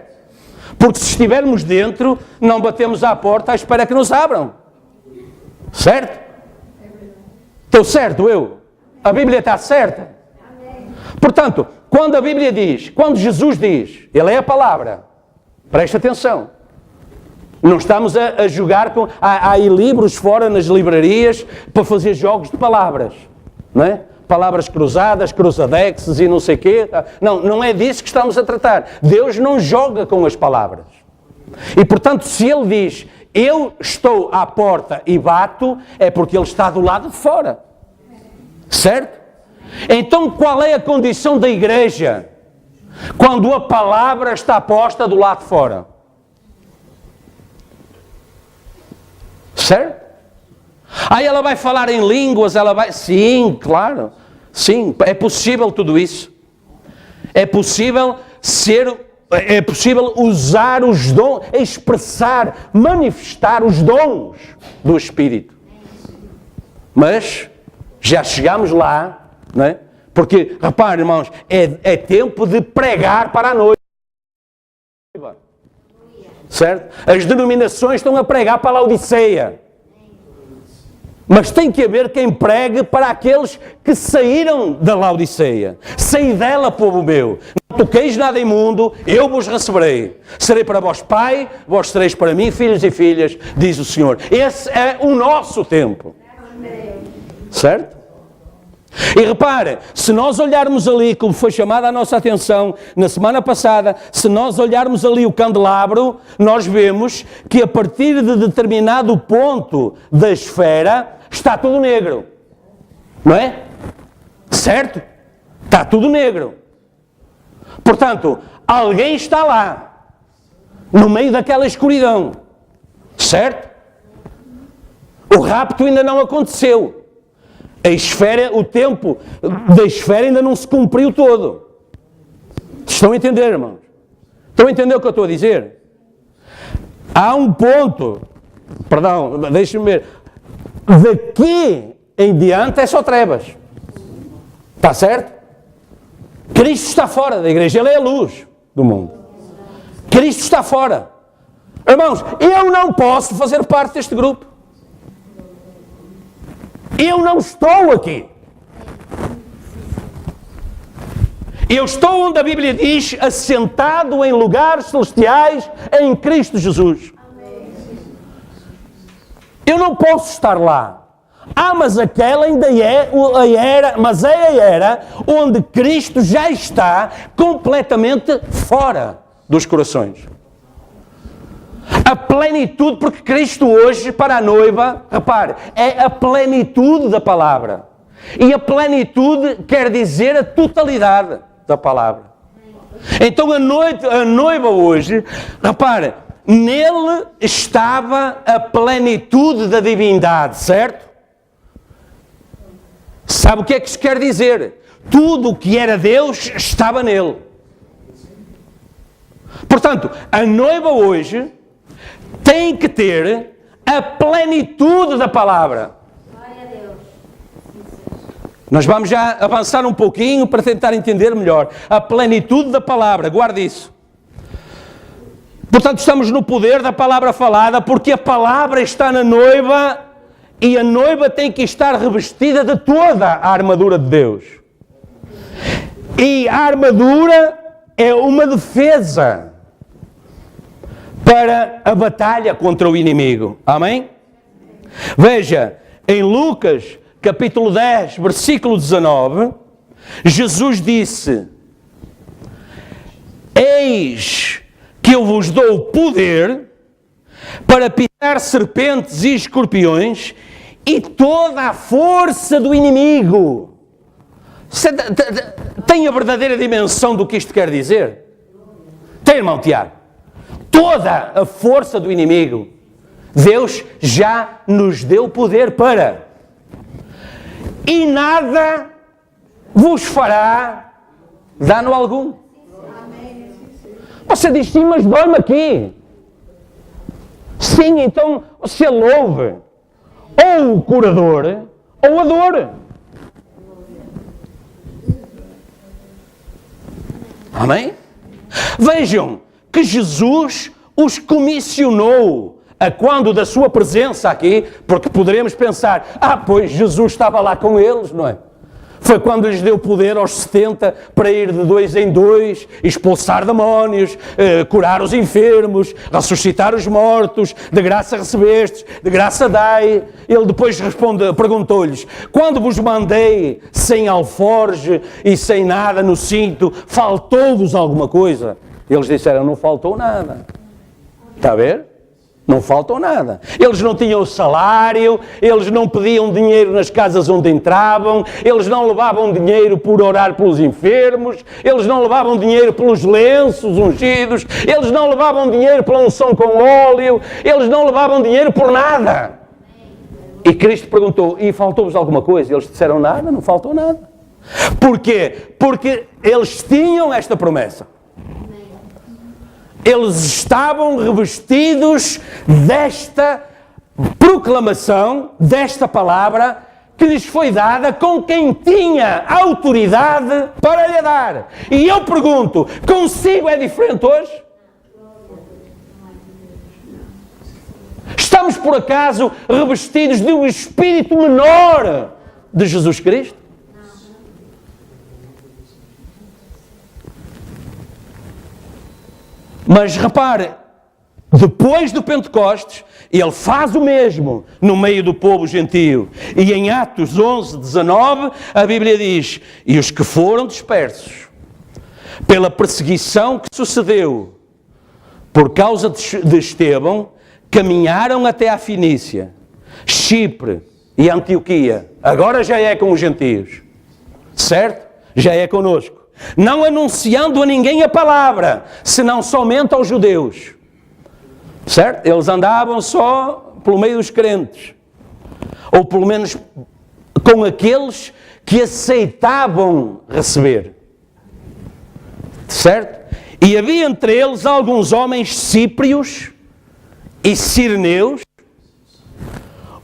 Porque se estivermos dentro, não batemos à porta à espera que nos abram. Certo? Estou certo, eu? A Bíblia está certa? Portanto, quando a Bíblia diz, quando Jesus diz, Ele é a palavra, presta atenção. Não estamos a jogar com... Há aí livros fora nas livrarias para fazer jogos de palavras. Não é? Palavras cruzadas, cruzadexes e não sei o quê. Não é disso que estamos a tratar. Deus não joga com as palavras. E, portanto, se Ele diz, eu estou à porta e bato, é porque Ele está do lado de fora. Certo? Então, qual é a condição da igreja quando a palavra está posta do lado de fora? Certo? Aí ela vai falar em línguas, ela vai... Sim, claro. Sim, é possível tudo isso. É possível usar os dons, expressar, manifestar os dons do Espírito. Mas já chegamos lá, não é? Porque, repare, irmãos, é tempo de pregar para a noiva. Certo? As denominações estão a pregar para a Laodiceia. Mas tem que haver quem pregue para aqueles que saíram da Laodiceia. Saí dela, povo meu. Não toqueis nada imundo, eu vos receberei. Serei para vós pai, vós sereis para mim, filhos e filhas, diz o Senhor. Esse é o nosso tempo. Certo? E repare, se nós olharmos ali, como foi chamada a nossa atenção na semana passada, se nós olharmos ali o candelabro, nós vemos que a partir de determinado ponto da esfera está tudo negro. Não é? Certo? Está tudo negro. Portanto, alguém está lá, no meio daquela escuridão. Certo? O rapto ainda não aconteceu. A esfera, o tempo da esfera ainda não se cumpriu todo. Estão a entender, irmãos? Estão a entender o que eu estou a dizer? Há um ponto, perdão, deixem-me ver, daqui em diante é só trevas. Está certo? Cristo está fora da igreja, Ele é a luz do mundo. Cristo está fora. Irmãos, eu não posso fazer parte deste grupo. Eu não estou aqui. Eu estou onde a Bíblia diz, assentado em lugares celestiais em Cristo Jesus. Eu não posso estar lá. Mas aquela ainda é a era, mas é a era onde Cristo já está completamente fora dos corações. A plenitude, porque Cristo hoje, para a noiva, repare, é a plenitude da palavra. E a plenitude quer dizer a totalidade da palavra. Então a noiva hoje, repare, nele estava a plenitude da divindade, certo? Sabe o que é que isso quer dizer? Tudo o que era Deus estava nele. Portanto, a noiva hoje tem que ter a plenitude da palavra. Nós vamos já avançar um pouquinho para tentar entender melhor. A plenitude da palavra, guarde isso. Portanto, estamos no poder da palavra falada, porque a palavra está na noiva e a noiva tem que estar revestida de toda a armadura de Deus. E a armadura é uma defesa para a batalha contra o inimigo. Amém? Veja, em Lucas, capítulo 10, versículo 19, Jesus disse: eis que eu vos dou poder para pisar serpentes e escorpiões e toda a força do inimigo. Você tem a verdadeira dimensão do que isto quer dizer? Tem, irmão Tiago? Toda a força do inimigo. Deus já nos deu poder para. E nada vos fará dano algum. Você diz, sim, mas dói-me aqui. Sim, então você louve ou o curador ou a dor. Amém? Vejam que Jesus os comissionou a quando da sua presença aqui, porque poderemos pensar, pois Jesus estava lá com eles, não é? Foi quando lhes deu poder aos 70 para ir de 2 em 2, expulsar demónios, curar os enfermos, ressuscitar os mortos, de graça recebestes, de graça dai. Ele depois perguntou-lhes, quando vos mandei sem alforge e sem nada no cinto, faltou-vos alguma coisa? Eles disseram, não faltou nada. Está a ver? Não faltou nada. Eles não tinham salário, eles não pediam dinheiro nas casas onde entravam, eles não levavam dinheiro por orar pelos enfermos, eles não levavam dinheiro pelos lenços ungidos, eles não levavam dinheiro pela unção com óleo, eles não levavam dinheiro por nada. E Cristo perguntou, e faltou-vos alguma coisa? Eles disseram, nada, não faltou nada. Porquê? Porque eles tinham esta promessa. Eles estavam revestidos desta proclamação, desta palavra, que lhes foi dada com quem tinha autoridade para lhe dar. E eu pergunto, consigo é diferente hoje? Estamos por acaso revestidos de um espírito menor de Jesus Cristo? Mas repare, depois do Pentecostes, ele faz o mesmo no meio do povo gentio. E em Atos 11, 19, a Bíblia diz, e os que foram dispersos pela perseguição que sucedeu por causa de Estevão, caminharam até a Fenícia, Chipre e Antioquia. Agora já é com os gentios, certo? Já é conosco. Não anunciando a ninguém a palavra, senão somente aos judeus. Certo? Eles andavam só pelo meio dos crentes. Ou pelo menos com aqueles que aceitavam receber. Certo? E havia entre eles alguns homens cíprios e cireneus,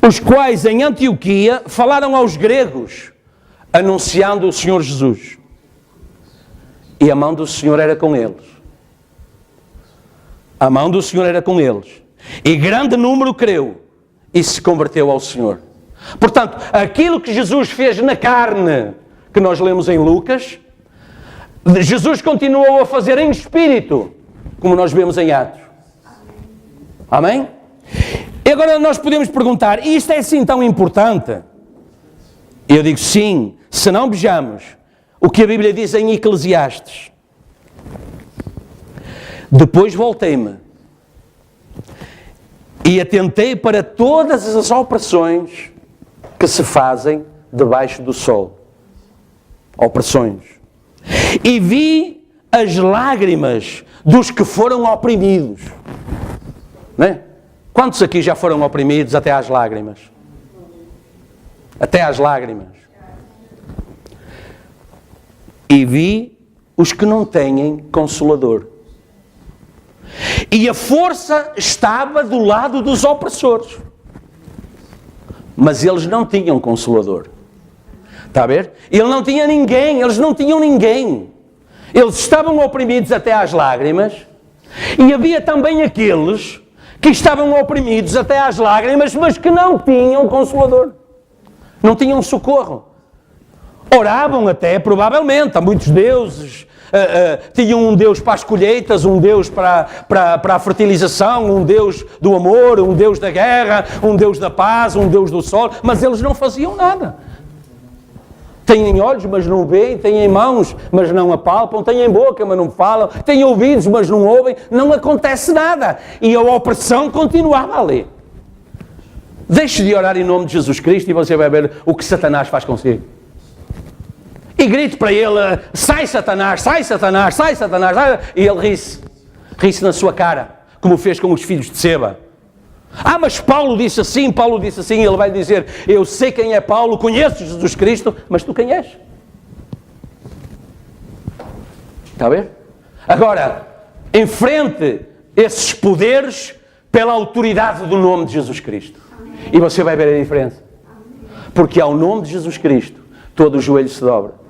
os quais em Antioquia falaram aos gregos, anunciando o Senhor Jesus. E a mão do Senhor era com eles. A mão do Senhor era com eles. E grande número creu e se converteu ao Senhor. Portanto, aquilo que Jesus fez na carne, que nós lemos em Lucas, Jesus continuou a fazer em espírito, como nós vemos em Atos. Amém? E agora nós podemos perguntar, isto é assim tão importante? E eu digo sim, se não vejamos o que a Bíblia diz em Eclesiastes. Depois voltei-me e atentei para todas as opressões que se fazem debaixo do sol. Opressões. E vi as lágrimas dos que foram oprimidos. Não é? Quantos aqui já foram oprimidos até às lágrimas? Até às lágrimas. e vi os que não têm Consolador. E a força estava do lado dos opressores. Mas eles não tinham Consolador. Está a ver? Ele não tinha ninguém, eles não tinham ninguém. Eles estavam oprimidos até às lágrimas. E havia também aqueles que estavam oprimidos até às lágrimas, mas que não tinham Consolador. Não tinham socorro. Oravam até, provavelmente, a muitos deuses. Tinham um Deus para as colheitas, um Deus para a fertilização, um Deus do amor, um Deus da guerra, um Deus da paz, um Deus do sol, mas eles não faziam nada. Têm olhos, mas não veem, têm mãos, mas não apalpam, têm boca, mas não falam, têm ouvidos, mas não ouvem, não acontece nada. E a opressão continuava ali. Deixe de orar em nome de Jesus Cristo e você vai ver o que Satanás faz consigo. E grite para ele, sai Satanás, sai Satanás, sai Satanás. E ele ri-se na sua cara, como fez com os filhos de Seba. Mas Paulo disse assim, ele vai dizer, eu sei quem é Paulo, conheço Jesus Cristo, mas tu quem és? Está a ver? Agora, enfrente esses poderes pela autoridade do nome de Jesus Cristo. E você vai ver a diferença. Porque ao nome de Jesus Cristo, todo o joelho se dobra.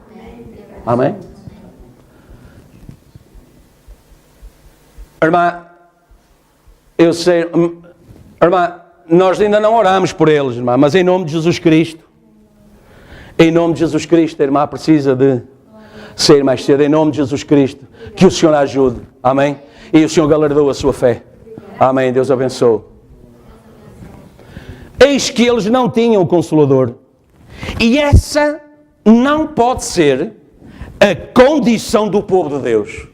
Amém? Irmã, eu sei, irmã, nós ainda não oramos por eles, irmã, mas em nome de Jesus Cristo, a irmã precisa de sair mais cedo, em nome de Jesus Cristo, que o Senhor a ajude, amém? E o Senhor galardoou a sua fé, amém, Deus abençoe. Eis que eles não tinham Consolador, e essa não pode ser a condição do povo de Deus.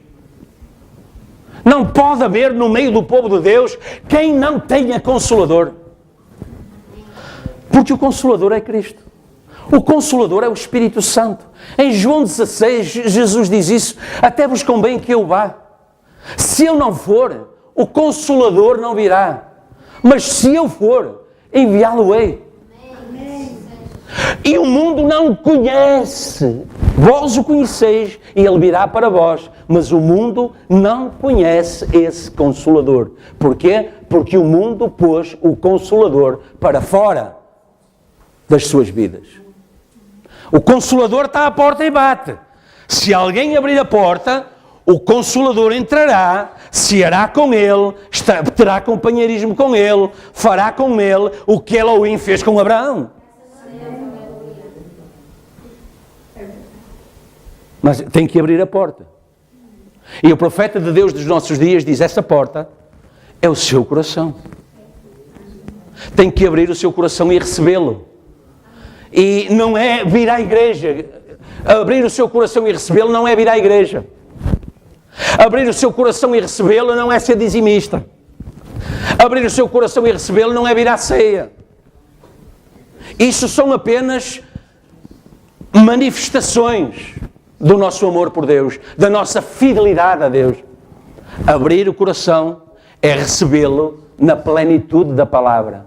Não pode haver no meio do povo de Deus quem não tenha Consolador. Porque o Consolador é Cristo. O Consolador é o Espírito Santo. Em João 16, Jesus diz isso, até vos convém que eu vá. Se eu não for, o Consolador não virá. Mas se eu for, enviá-lo-ei. E o mundo não o conhece. Vós o conheceis e ele virá para vós. Mas o mundo não conhece esse Consolador. Porquê? Porque o mundo pôs o Consolador para fora das suas vidas. O Consolador está à porta e bate. Se alguém abrir a porta, o Consolador entrará, ceará com ele, terá companheirismo com ele, fará com ele o que Elohim fez com Abraão. Mas tem que abrir a porta. E o profeta de Deus dos nossos dias diz, essa porta é o seu coração. Tem que abrir o seu coração e recebê-lo. E não é vir à igreja. Abrir o seu coração e recebê-lo não é vir à igreja. Abrir o seu coração e recebê-lo não é ser dizimista. Abrir o seu coração e recebê-lo não é vir à ceia. Isso são apenas manifestações do nosso amor por Deus, da nossa fidelidade a Deus. Abrir o coração é recebê-lo na plenitude da palavra.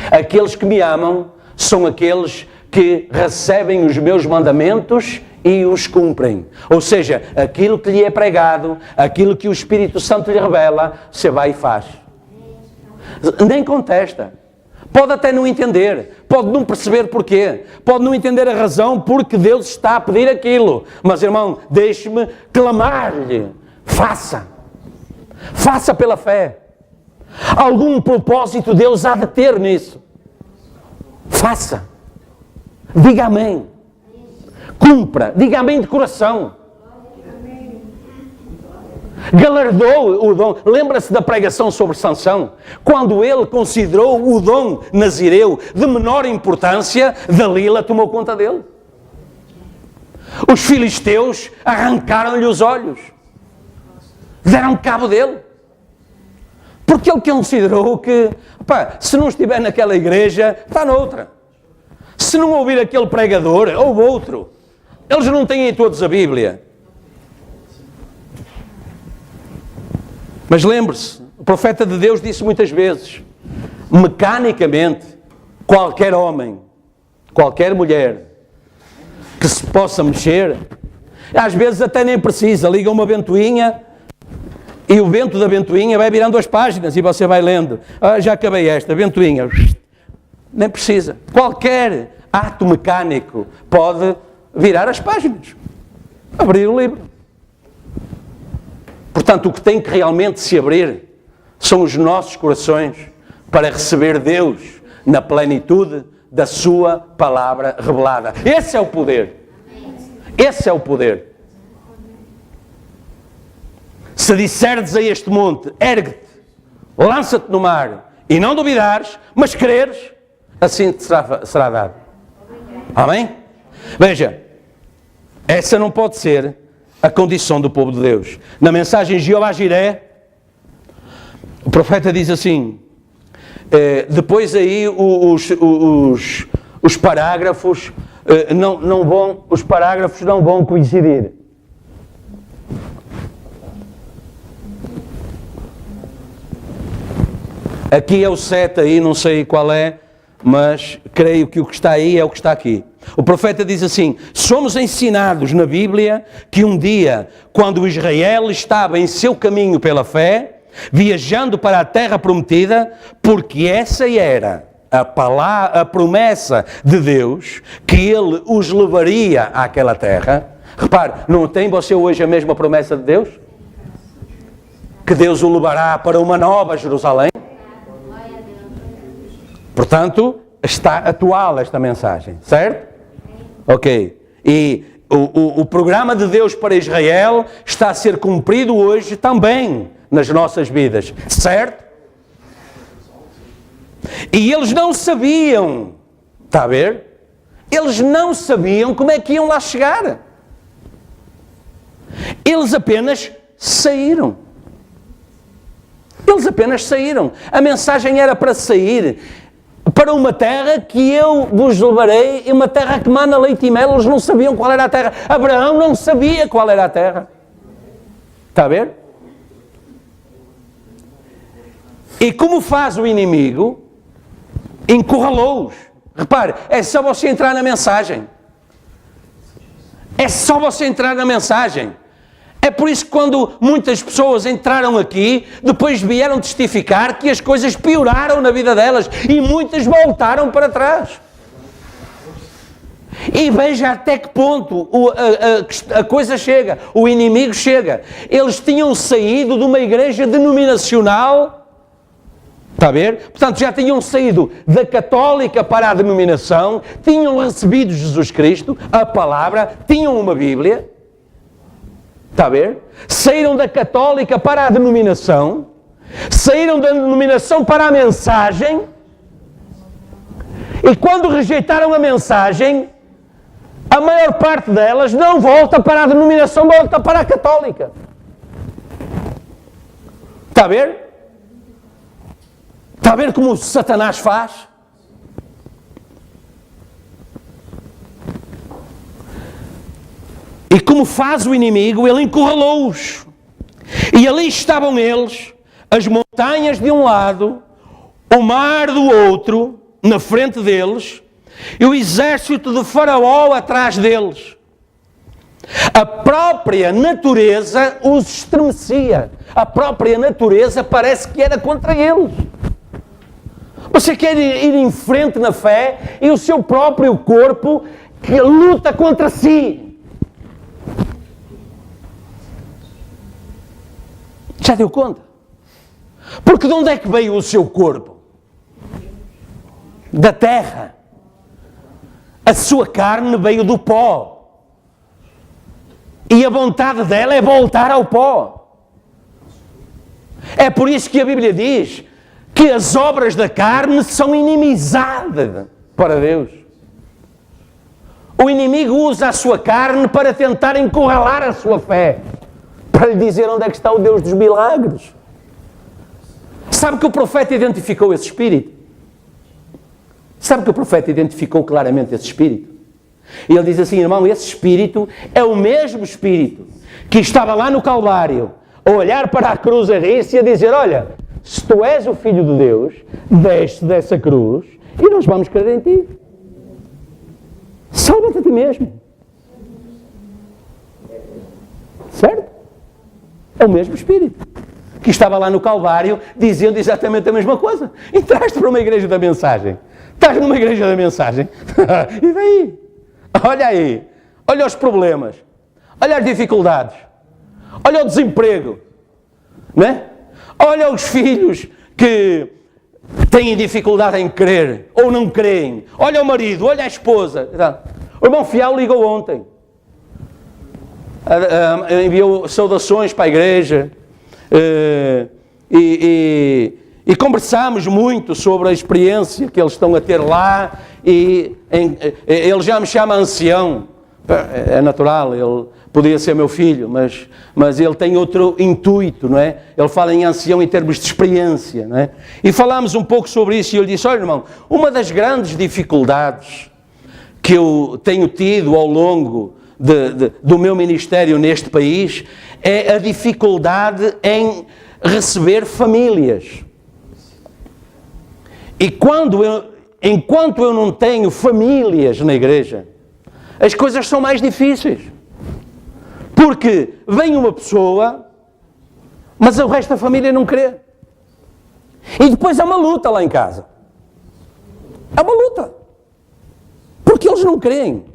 Aqueles que me amam são aqueles que recebem os meus mandamentos e os cumprem. Ou seja, aquilo que lhe é pregado, aquilo que o Espírito Santo lhe revela, você vai e faz. Nem contesta. Pode até não entender, pode não perceber porquê, pode não entender a razão porque Deus está a pedir aquilo. Mas, irmão, deixe-me clamar-lhe. Faça. Faça pela fé. Algum propósito Deus há de ter nisso. Faça. Diga amém. Cumpra. Diga amém de coração. Galardou o dom. Lembra-se da pregação sobre Sansão? Quando ele considerou o dom nazireu de menor importância, Dalila tomou conta dele. Os filisteus arrancaram-lhe os olhos. Deram cabo dele. Porque ele considerou que, se não estiver naquela igreja, está noutra. Se não ouvir aquele pregador, ouve outro. Eles não têm todos a Bíblia. Mas lembre-se, o profeta de Deus disse muitas vezes, mecanicamente, qualquer homem, qualquer mulher que se possa mexer, Às vezes até nem precisa, liga uma ventoinha e o vento da ventoinha vai virando as páginas e você vai lendo. Já acabei esta, ventoinha. Nem precisa. Qualquer ato mecânico pode virar as páginas, abrir o livro. Portanto, o que tem que realmente se abrir são os nossos corações para receber Deus na plenitude da sua palavra revelada. Esse é o poder. Esse é o poder. Se disserdes a este monte, ergue-te, lança-te no mar, e não duvidares, mas creres, assim te será dado. Amém? Veja, essa não pode ser a condição do povo de Deus. Na mensagem Jeová Jiré, o profeta diz assim, depois aí os parágrafos os parágrafos não vão coincidir. Aqui é o 7 aí, não sei qual é, mas creio que o que está aí é o que está aqui. O profeta diz assim, somos ensinados na Bíblia que um dia, quando Israel estava em seu caminho pela fé, viajando para a terra prometida, porque essa era a promessa de Deus, que Ele os levaria àquela terra. Repare, não tem você hoje a mesma promessa de Deus? Que Deus o levará para uma nova Jerusalém? Portanto, está atual esta mensagem, certo? Ok. E o programa de Deus para Israel está a ser cumprido hoje também nas nossas vidas, certo? E eles não sabiam, está a ver? Eles não sabiam como é que iam lá chegar. Eles apenas saíram. Eles apenas saíram. A mensagem era para sair para uma terra que eu vos levarei, e uma terra que mana leite e mel. Eles não sabiam qual era a terra. Abraão não sabia qual era a terra. Está a ver? E como faz o inimigo? Encurralou-os. Repare, é só você entrar na mensagem. É só você entrar na mensagem. É por isso que quando muitas pessoas entraram aqui, depois vieram testificar que as coisas pioraram na vida delas e muitas voltaram para trás. E veja até que ponto a coisa chega, o inimigo chega. Eles tinham saído de uma igreja denominacional, está a ver? Portanto, já tinham saído da católica para a denominação, tinham recebido Jesus Cristo, a palavra, tinham uma Bíblia. Está a ver? Saíram da católica para a denominação, saíram da denominação para a mensagem, e quando rejeitaram a mensagem, a maior parte delas não volta para a denominação, volta para a católica. Está a ver? Está a ver como Satanás faz? E como faz o inimigo, ele encurralou-os. E ali estavam eles, as montanhas de um lado, o mar do outro, na frente deles, e o exército de Faraó atrás deles. A própria natureza os estremecia. A própria natureza parece que era contra eles. Você quer ir em frente na fé e o seu próprio corpo que luta contra si. Já deu conta? Porque de onde é que veio o seu corpo? Da terra. A sua carne veio do pó. E a vontade dela é voltar ao pó. É por isso que a Bíblia diz que as obras da carne são inimizade para Deus. O inimigo usa a sua carne para tentar encurralar a sua fé. Para lhe dizer onde é que está o Deus dos milagres. Sabe que o profeta identificou esse espírito? Sabe que o profeta identificou claramente esse espírito? E ele diz assim, irmão, esse espírito é o mesmo espírito que estava lá no Calvário, a olhar para a cruz a rir-se e a dizer, olha, se tu és o Filho de Deus, desce dessa cruz e nós vamos crer em ti. Salva-te a ti mesmo. É o mesmo Espírito que estava lá no Calvário dizendo exatamente a mesma coisa. Entraste para uma igreja da mensagem. Estás numa igreja da mensagem. E daí? Olha aí. Olha os problemas. Olha as dificuldades. Olha o desemprego. Não é? Olha os filhos que têm dificuldade em crer ou não creem. Olha o marido, olha a esposa. O irmão Fial ligou ontem. Enviou saudações para a igreja. E conversámos muito sobre a experiência que eles estão a ter lá. Ele já me chama ancião. É natural, ele podia ser meu filho, mas ele tem outro intuito, não é? Ele fala em ancião em termos de experiência, não é? E falámos um pouco sobre isso e ele disse, olha irmão, uma das grandes dificuldades que eu tenho tido ao longo do meu ministério neste país é a dificuldade em receber famílias. E enquanto eu não tenho famílias na igreja, as coisas são mais difíceis. Porque vem uma pessoa, mas o resto da família não crê. E depois há uma luta lá em casa. É uma luta. Porque eles não creem.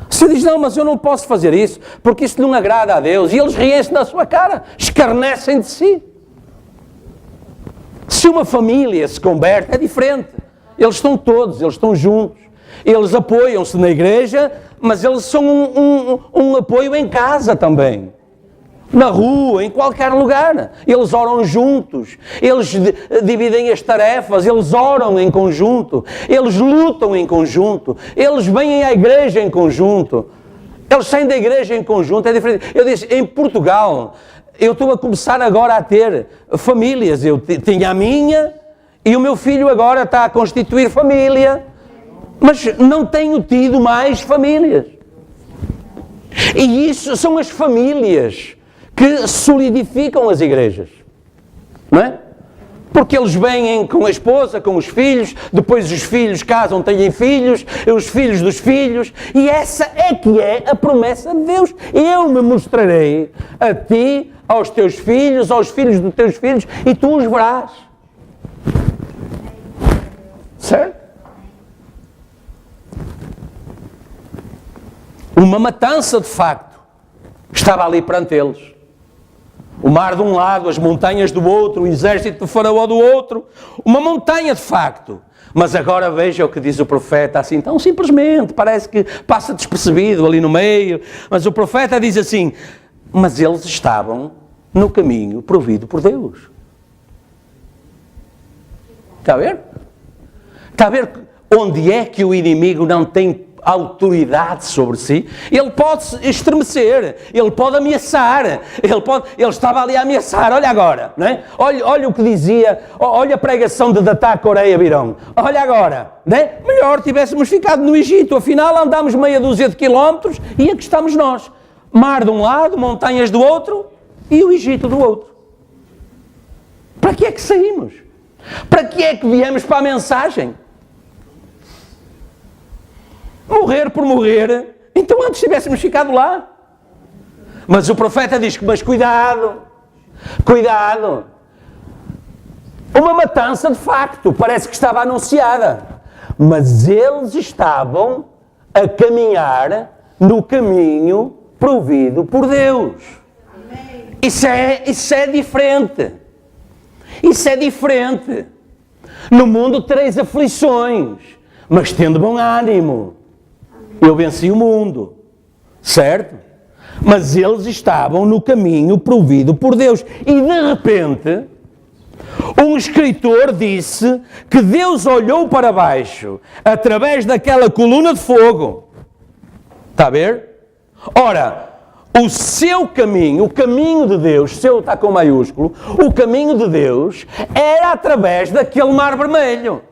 Você diz, não, mas eu não posso fazer isso, porque isso não agrada a Deus. E eles riem-se na sua cara, escarnecem de si. Se uma família se converte, é diferente. Eles estão todos, eles estão juntos. Eles apoiam-se na igreja, mas eles são um apoio em casa também. Na rua, em qualquer lugar. Eles oram juntos, eles dividem as tarefas, eles oram em conjunto, eles lutam em conjunto, eles vêm à igreja em conjunto, eles saem da igreja em conjunto, é diferente. Eu disse, em Portugal, eu estou a começar agora a ter famílias, eu tinha a minha e o meu filho agora está a constituir família, mas não tenho tido mais famílias. E isso são as famílias que solidificam as igrejas, não é? Porque eles vêm com a esposa, com os filhos, depois os filhos casam, têm filhos, os filhos dos filhos, e essa é que é a promessa de Deus. Eu me mostrarei a ti, aos teus filhos, aos filhos dos teus filhos, e tu os verás. Certo? Uma matança, de facto, estava ali perante eles. O mar de um lado, as montanhas do outro, o exército de Faraó do outro. Uma montanha, de facto. Mas agora veja o que diz o profeta, assim, tão simplesmente, parece que passa despercebido ali no meio. Mas o profeta diz assim, mas eles estavam no caminho provido por Deus. Está a ver? Está a ver onde é que o inimigo não tem autoridade sobre si? Ele pode estremecer, ele pode ameaçar, ele estava ali a ameaçar, olha agora, não é? Olha o que dizia, olha a pregação de Datá Coreia Birão, olha agora, não é? Melhor tivéssemos ficado no Egito, afinal andámos meia dúzia de quilómetros e aqui estamos nós, mar de um lado, montanhas do outro e o Egito do outro. Para que é que saímos? Para que é que viemos para a mensagem? Morrer por morrer, então antes tivéssemos ficado lá. Mas o profeta diz que, mas cuidado, cuidado. Uma matança de facto, parece que estava anunciada. Mas eles estavam a caminhar no caminho provido por Deus. Isso é diferente. Isso é diferente. No mundo tereis aflições, mas tendo bom ânimo. Eu venci o mundo, certo? Mas eles estavam no caminho provido por Deus. E de repente, um escritor disse que Deus olhou para baixo, através daquela coluna de fogo. Está a ver? Ora, o seu caminho, o caminho de Deus, seu está com maiúsculo, o caminho de Deus era através daquele mar vermelho.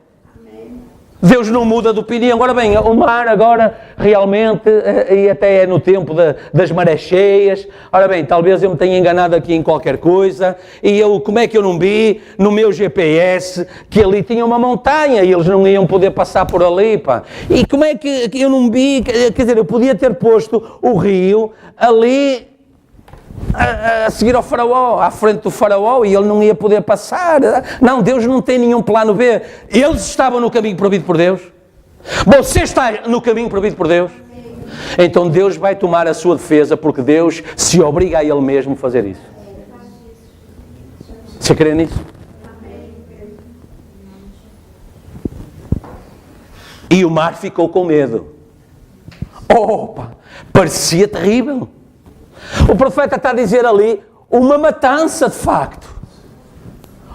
Deus não muda de opinião. Ora bem, o mar agora realmente, e até é no tempo das marés cheias, ora bem, talvez eu me tenha enganado aqui em qualquer coisa, e como é que eu não vi no meu GPS que ali tinha uma montanha e eles não iam poder passar por ali, pá. E como é que eu não vi, quer dizer, eu podia ter posto o rio ali a seguir ao faraó, à frente do faraó, e ele não ia poder passar. Não, Deus não tem nenhum plano B. Eles estavam no caminho proibido por Deus. Você está no caminho proibido por Deus. Então Deus vai tomar a sua defesa, porque Deus se obriga a Ele mesmo a fazer isso. Você crê nisso? E o mar ficou com medo. Opa! Parecia terrível. O profeta está a dizer ali uma matança de facto.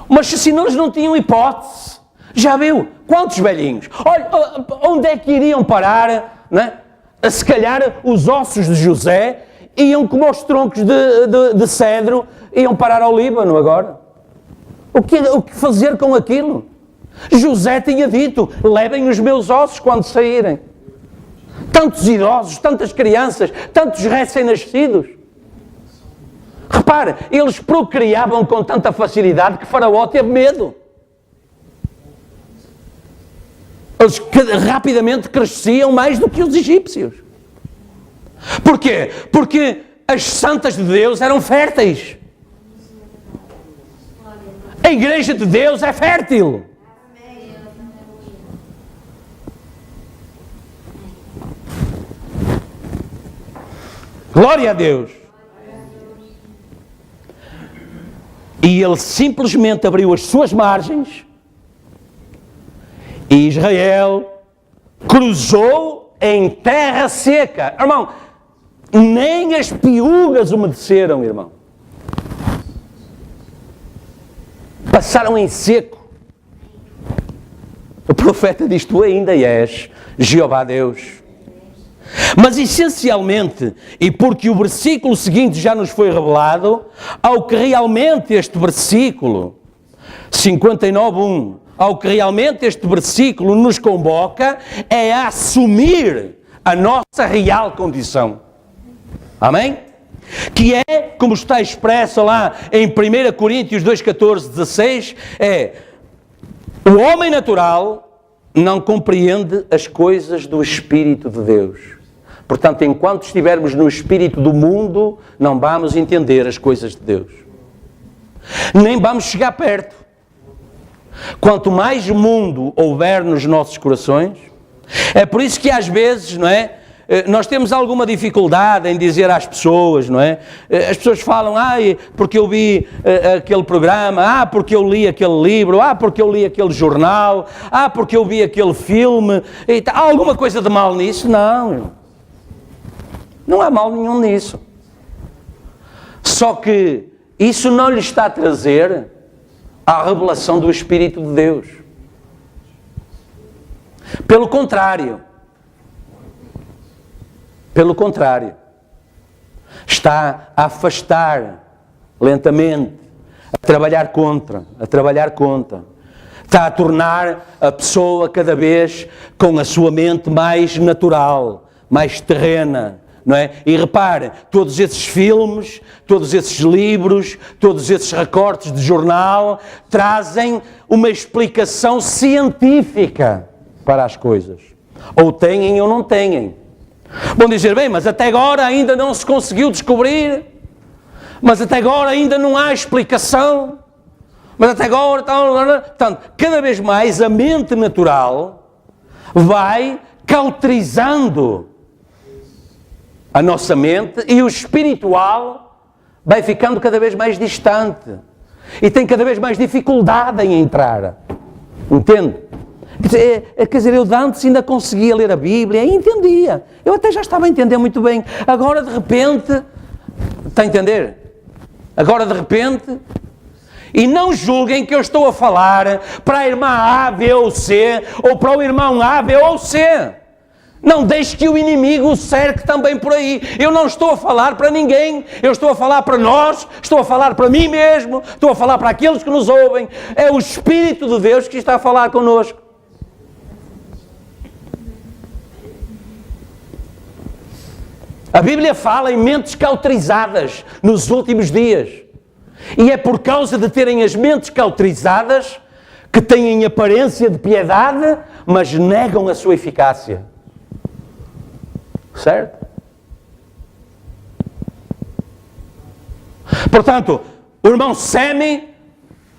Mas se eles não tinham hipótese, já viu? Quantos velhinhos? Olha, onde é que iriam parar? Não é? Se calhar os ossos de José iam como os troncos de cedro, iam parar ao Líbano agora. O que fazer com aquilo? José tinha dito, levem os meus ossos quando saírem. Tantos idosos, tantas crianças, tantos recém-nascidos. Repare, eles procriavam com tanta facilidade que Faraó teve medo. Eles rapidamente cresciam mais do que os egípcios. Porquê? Porque as santas de Deus eram férteis. A igreja de Deus é fértil. Glória a Deus. E ele simplesmente abriu as suas margens e Israel cruzou em terra seca. Irmão, nem as piugas umedeceram, irmão. Passaram em seco. O profeta diz, tu ainda és Jeová Deus. Mas essencialmente, e porque o versículo seguinte já nos foi revelado, ao que realmente este versículo, 59:1, ao que realmente este versículo nos convoca, é a assumir a nossa real condição. Amém? Que é, como está expresso lá em 1 Coríntios 2:14-16, é o homem natural não compreende as coisas do Espírito de Deus. Portanto, enquanto estivermos no espírito do mundo, não vamos entender as coisas de Deus. Nem vamos chegar perto. Quanto mais mundo houver nos nossos corações, é por isso que às vezes, não é? Nós temos alguma dificuldade em dizer às pessoas, não é? As pessoas falam, porque eu vi aquele programa, porque eu li aquele livro, porque eu li aquele jornal, porque eu vi aquele filme. Há alguma coisa de mal nisso? Não. Não há mal nenhum nisso. Só que isso não lhe está a trazer a revelação do Espírito de Deus. Pelo contrário, está a afastar lentamente, a trabalhar contra. Está a tornar a pessoa cada vez com a sua mente mais natural, mais terrena, não é? E repare, todos esses filmes, todos esses livros, todos esses recortes de jornal trazem uma explicação científica para as coisas. Ou têm ou não têm. Vão dizer, bem, mas até agora ainda não se conseguiu descobrir, mas até agora ainda não há explicação, mas até agora... Portanto, cada vez mais a mente natural vai cauterizando a nossa mente e o espiritual vai ficando cada vez mais distante e tem cada vez mais dificuldade em entrar. Entende? Quer dizer, eu de antes ainda conseguia ler a Bíblia e entendia. Eu até já estava a entender muito bem. Agora de repente, está a entender? Agora de repente, e não julguem que eu estou a falar para a irmã A, B ou C, ou para o irmão A, B ou C. Não deixe que o inimigo o cerque também por aí. Eu não estou a falar para ninguém. Eu estou a falar para nós, estou a falar para mim mesmo, estou a falar para aqueles que nos ouvem. É o Espírito de Deus que está a falar connosco. A Bíblia fala em mentes cauterizadas nos últimos dias. E é por causa de terem as mentes cauterizadas que têm aparência de piedade, mas negam a sua eficácia. Certo? Portanto, o irmão Semi,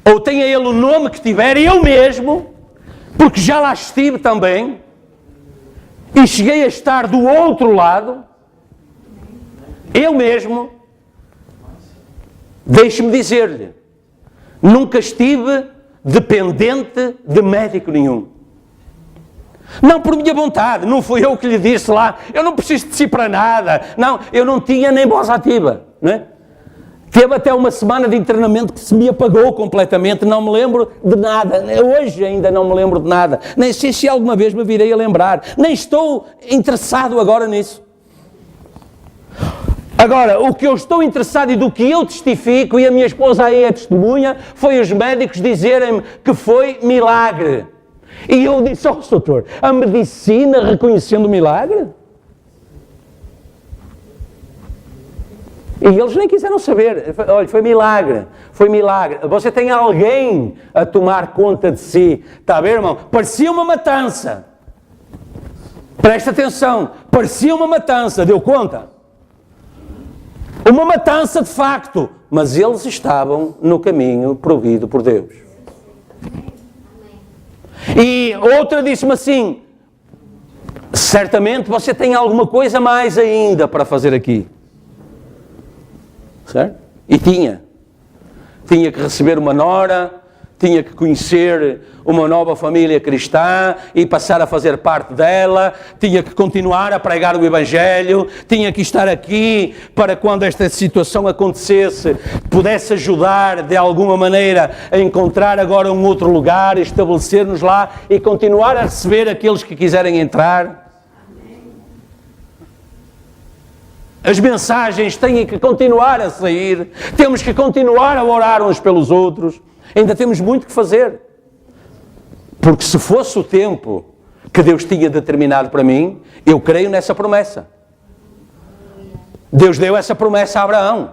ou tenha ele o nome que tiver, eu mesmo, porque já lá estive também, e cheguei a estar do outro lado, eu mesmo, deixe-me dizer-lhe, nunca estive dependente de médico nenhum. Não por minha vontade, não fui eu que lhe disse lá, eu não preciso de si para nada. Não, eu não tinha nem voz ativa, não é? Teve até uma semana de internamento que se me apagou completamente, não me lembro de nada. Hoje ainda não me lembro de nada. Nem sei se alguma vez me virei a lembrar. Nem estou interessado agora nisso. Agora, o que eu estou interessado e do que eu testifico, e a minha esposa aí é testemunha, foi os médicos dizerem-me que foi milagre. E eu disse, doutor, a medicina reconhecendo o milagre? E eles nem quiseram saber. Olha, foi milagre, foi milagre. Você tem alguém a tomar conta de si. Está a ver, irmão? Parecia uma matança. Presta atenção. Parecia uma matança. Deu conta? Uma matança de facto. Mas eles estavam no caminho provido por Deus. E outra disse-me assim, certamente você tem alguma coisa mais ainda para fazer aqui. Certo? E tinha que receber uma nora, tinha que conhecer uma nova família cristã e passar a fazer parte dela, tinha que continuar a pregar o Evangelho, tinha que estar aqui para quando esta situação acontecesse, pudesse ajudar de alguma maneira a encontrar agora um outro lugar, estabelecer-nos lá e continuar a receber aqueles que quiserem entrar. As mensagens têm que continuar a sair, temos que continuar a orar uns pelos outros, ainda temos muito que fazer. Porque se fosse o tempo que Deus tinha determinado para mim, eu creio nessa promessa. Deus deu essa promessa a Abraão.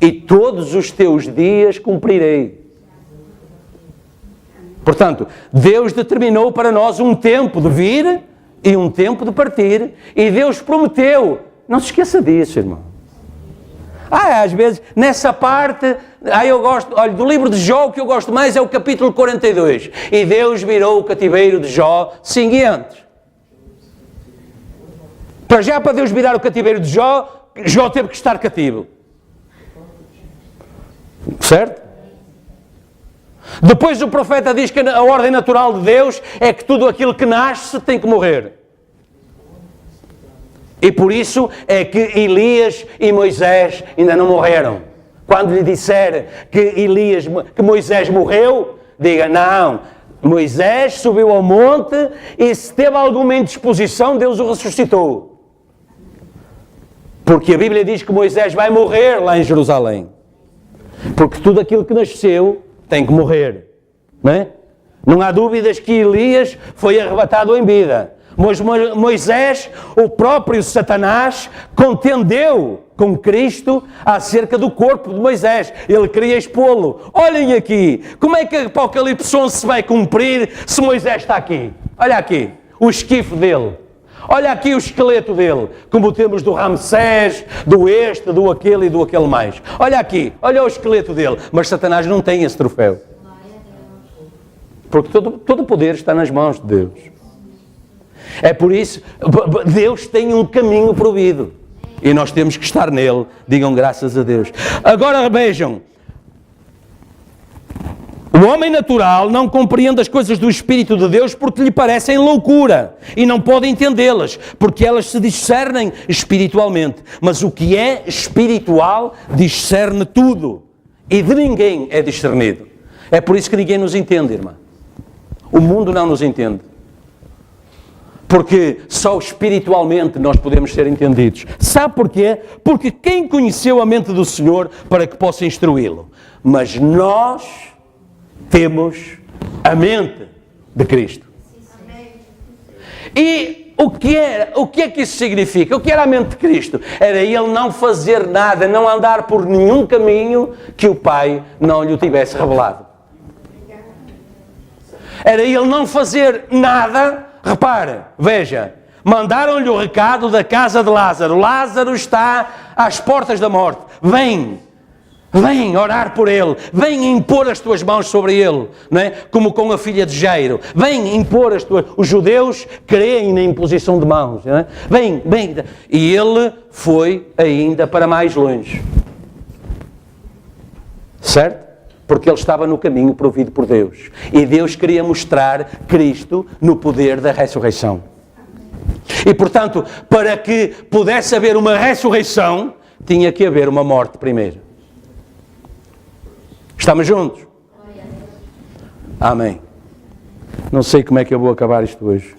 E todos os teus dias cumprirei. Portanto, Deus determinou para nós um tempo de vir e um tempo de partir, e Deus prometeu. Não se esqueça disso, irmão. Às vezes, nessa parte, eu gosto, olha, do livro de Jó, o que eu gosto mais é o capítulo 42. E Deus virou o cativeiro de Jó 5 anos. Para Deus virar o cativeiro de Jó, Jó teve que estar cativo. Certo? Depois o profeta diz que a ordem natural de Deus é que tudo aquilo que nasce tem que morrer. E por isso é que Elias e Moisés ainda não morreram. Quando lhe disser que Moisés morreu, diga, não, Moisés subiu ao monte e se teve alguma indisposição, Deus o ressuscitou. Porque a Bíblia diz que Moisés vai morrer lá em Jerusalém. Porque tudo aquilo que nasceu tem que morrer. Não é? Não há dúvidas que Elias foi arrebatado em vida. Mas Moisés, o próprio Satanás, contendeu com Cristo acerca do corpo de Moisés. Ele queria expô-lo. Olhem aqui, como é que Apocalipse 11 se vai cumprir se Moisés está aqui? Olha aqui, o esquife dele. Olha aqui o esqueleto dele, como temos do Ramsés, do aquele e do aquele mais. Olha aqui, olha o esqueleto dele. Mas Satanás não tem esse troféu. Porque todo o poder está nas mãos de Deus. É por isso, Deus tem um caminho provido. E nós temos que estar nele. Digam graças a Deus. Agora vejam. O homem natural não compreende as coisas do Espírito de Deus porque lhe parecem loucura. E não pode entendê-las, porque elas se discernem espiritualmente. Mas o que é espiritual discerne tudo. E de ninguém é discernido. É por isso que ninguém nos entende, irmã. O mundo não nos entende. Porque só espiritualmente nós podemos ser entendidos. Sabe porquê? Porque quem conheceu a mente do Senhor para que possa instruí-lo? Mas nós temos a mente de Cristo. E o que é que isso significa? O que era a mente de Cristo? Era ele não fazer nada, não andar por nenhum caminho que o Pai não lhe tivesse revelado. Era ele não fazer nada. Repare, veja, mandaram-lhe o recado da casa de Lázaro. Lázaro está às portas da morte. Vem. Vem orar por ele, vem impor as tuas mãos sobre ele, não é? Como com a filha de Jairo. Vem impor as tuas... Os judeus creem na imposição de mãos, não é? Vem. E ele foi ainda para mais longe. Certo? Porque ele estava no caminho provido por Deus. E Deus queria mostrar Cristo no poder da ressurreição. E portanto, para que pudesse haver uma ressurreição, tinha que haver uma morte primeiro. Estamos juntos? Amém. Não sei como é que eu vou acabar isto hoje.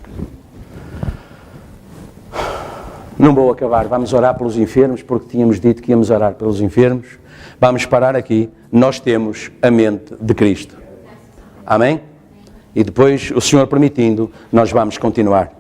Não vou acabar. Vamos orar pelos enfermos, porque tínhamos dito que íamos orar pelos enfermos. Vamos parar aqui. Nós temos a mente de Cristo. Amém? E depois, o Senhor permitindo, nós vamos continuar.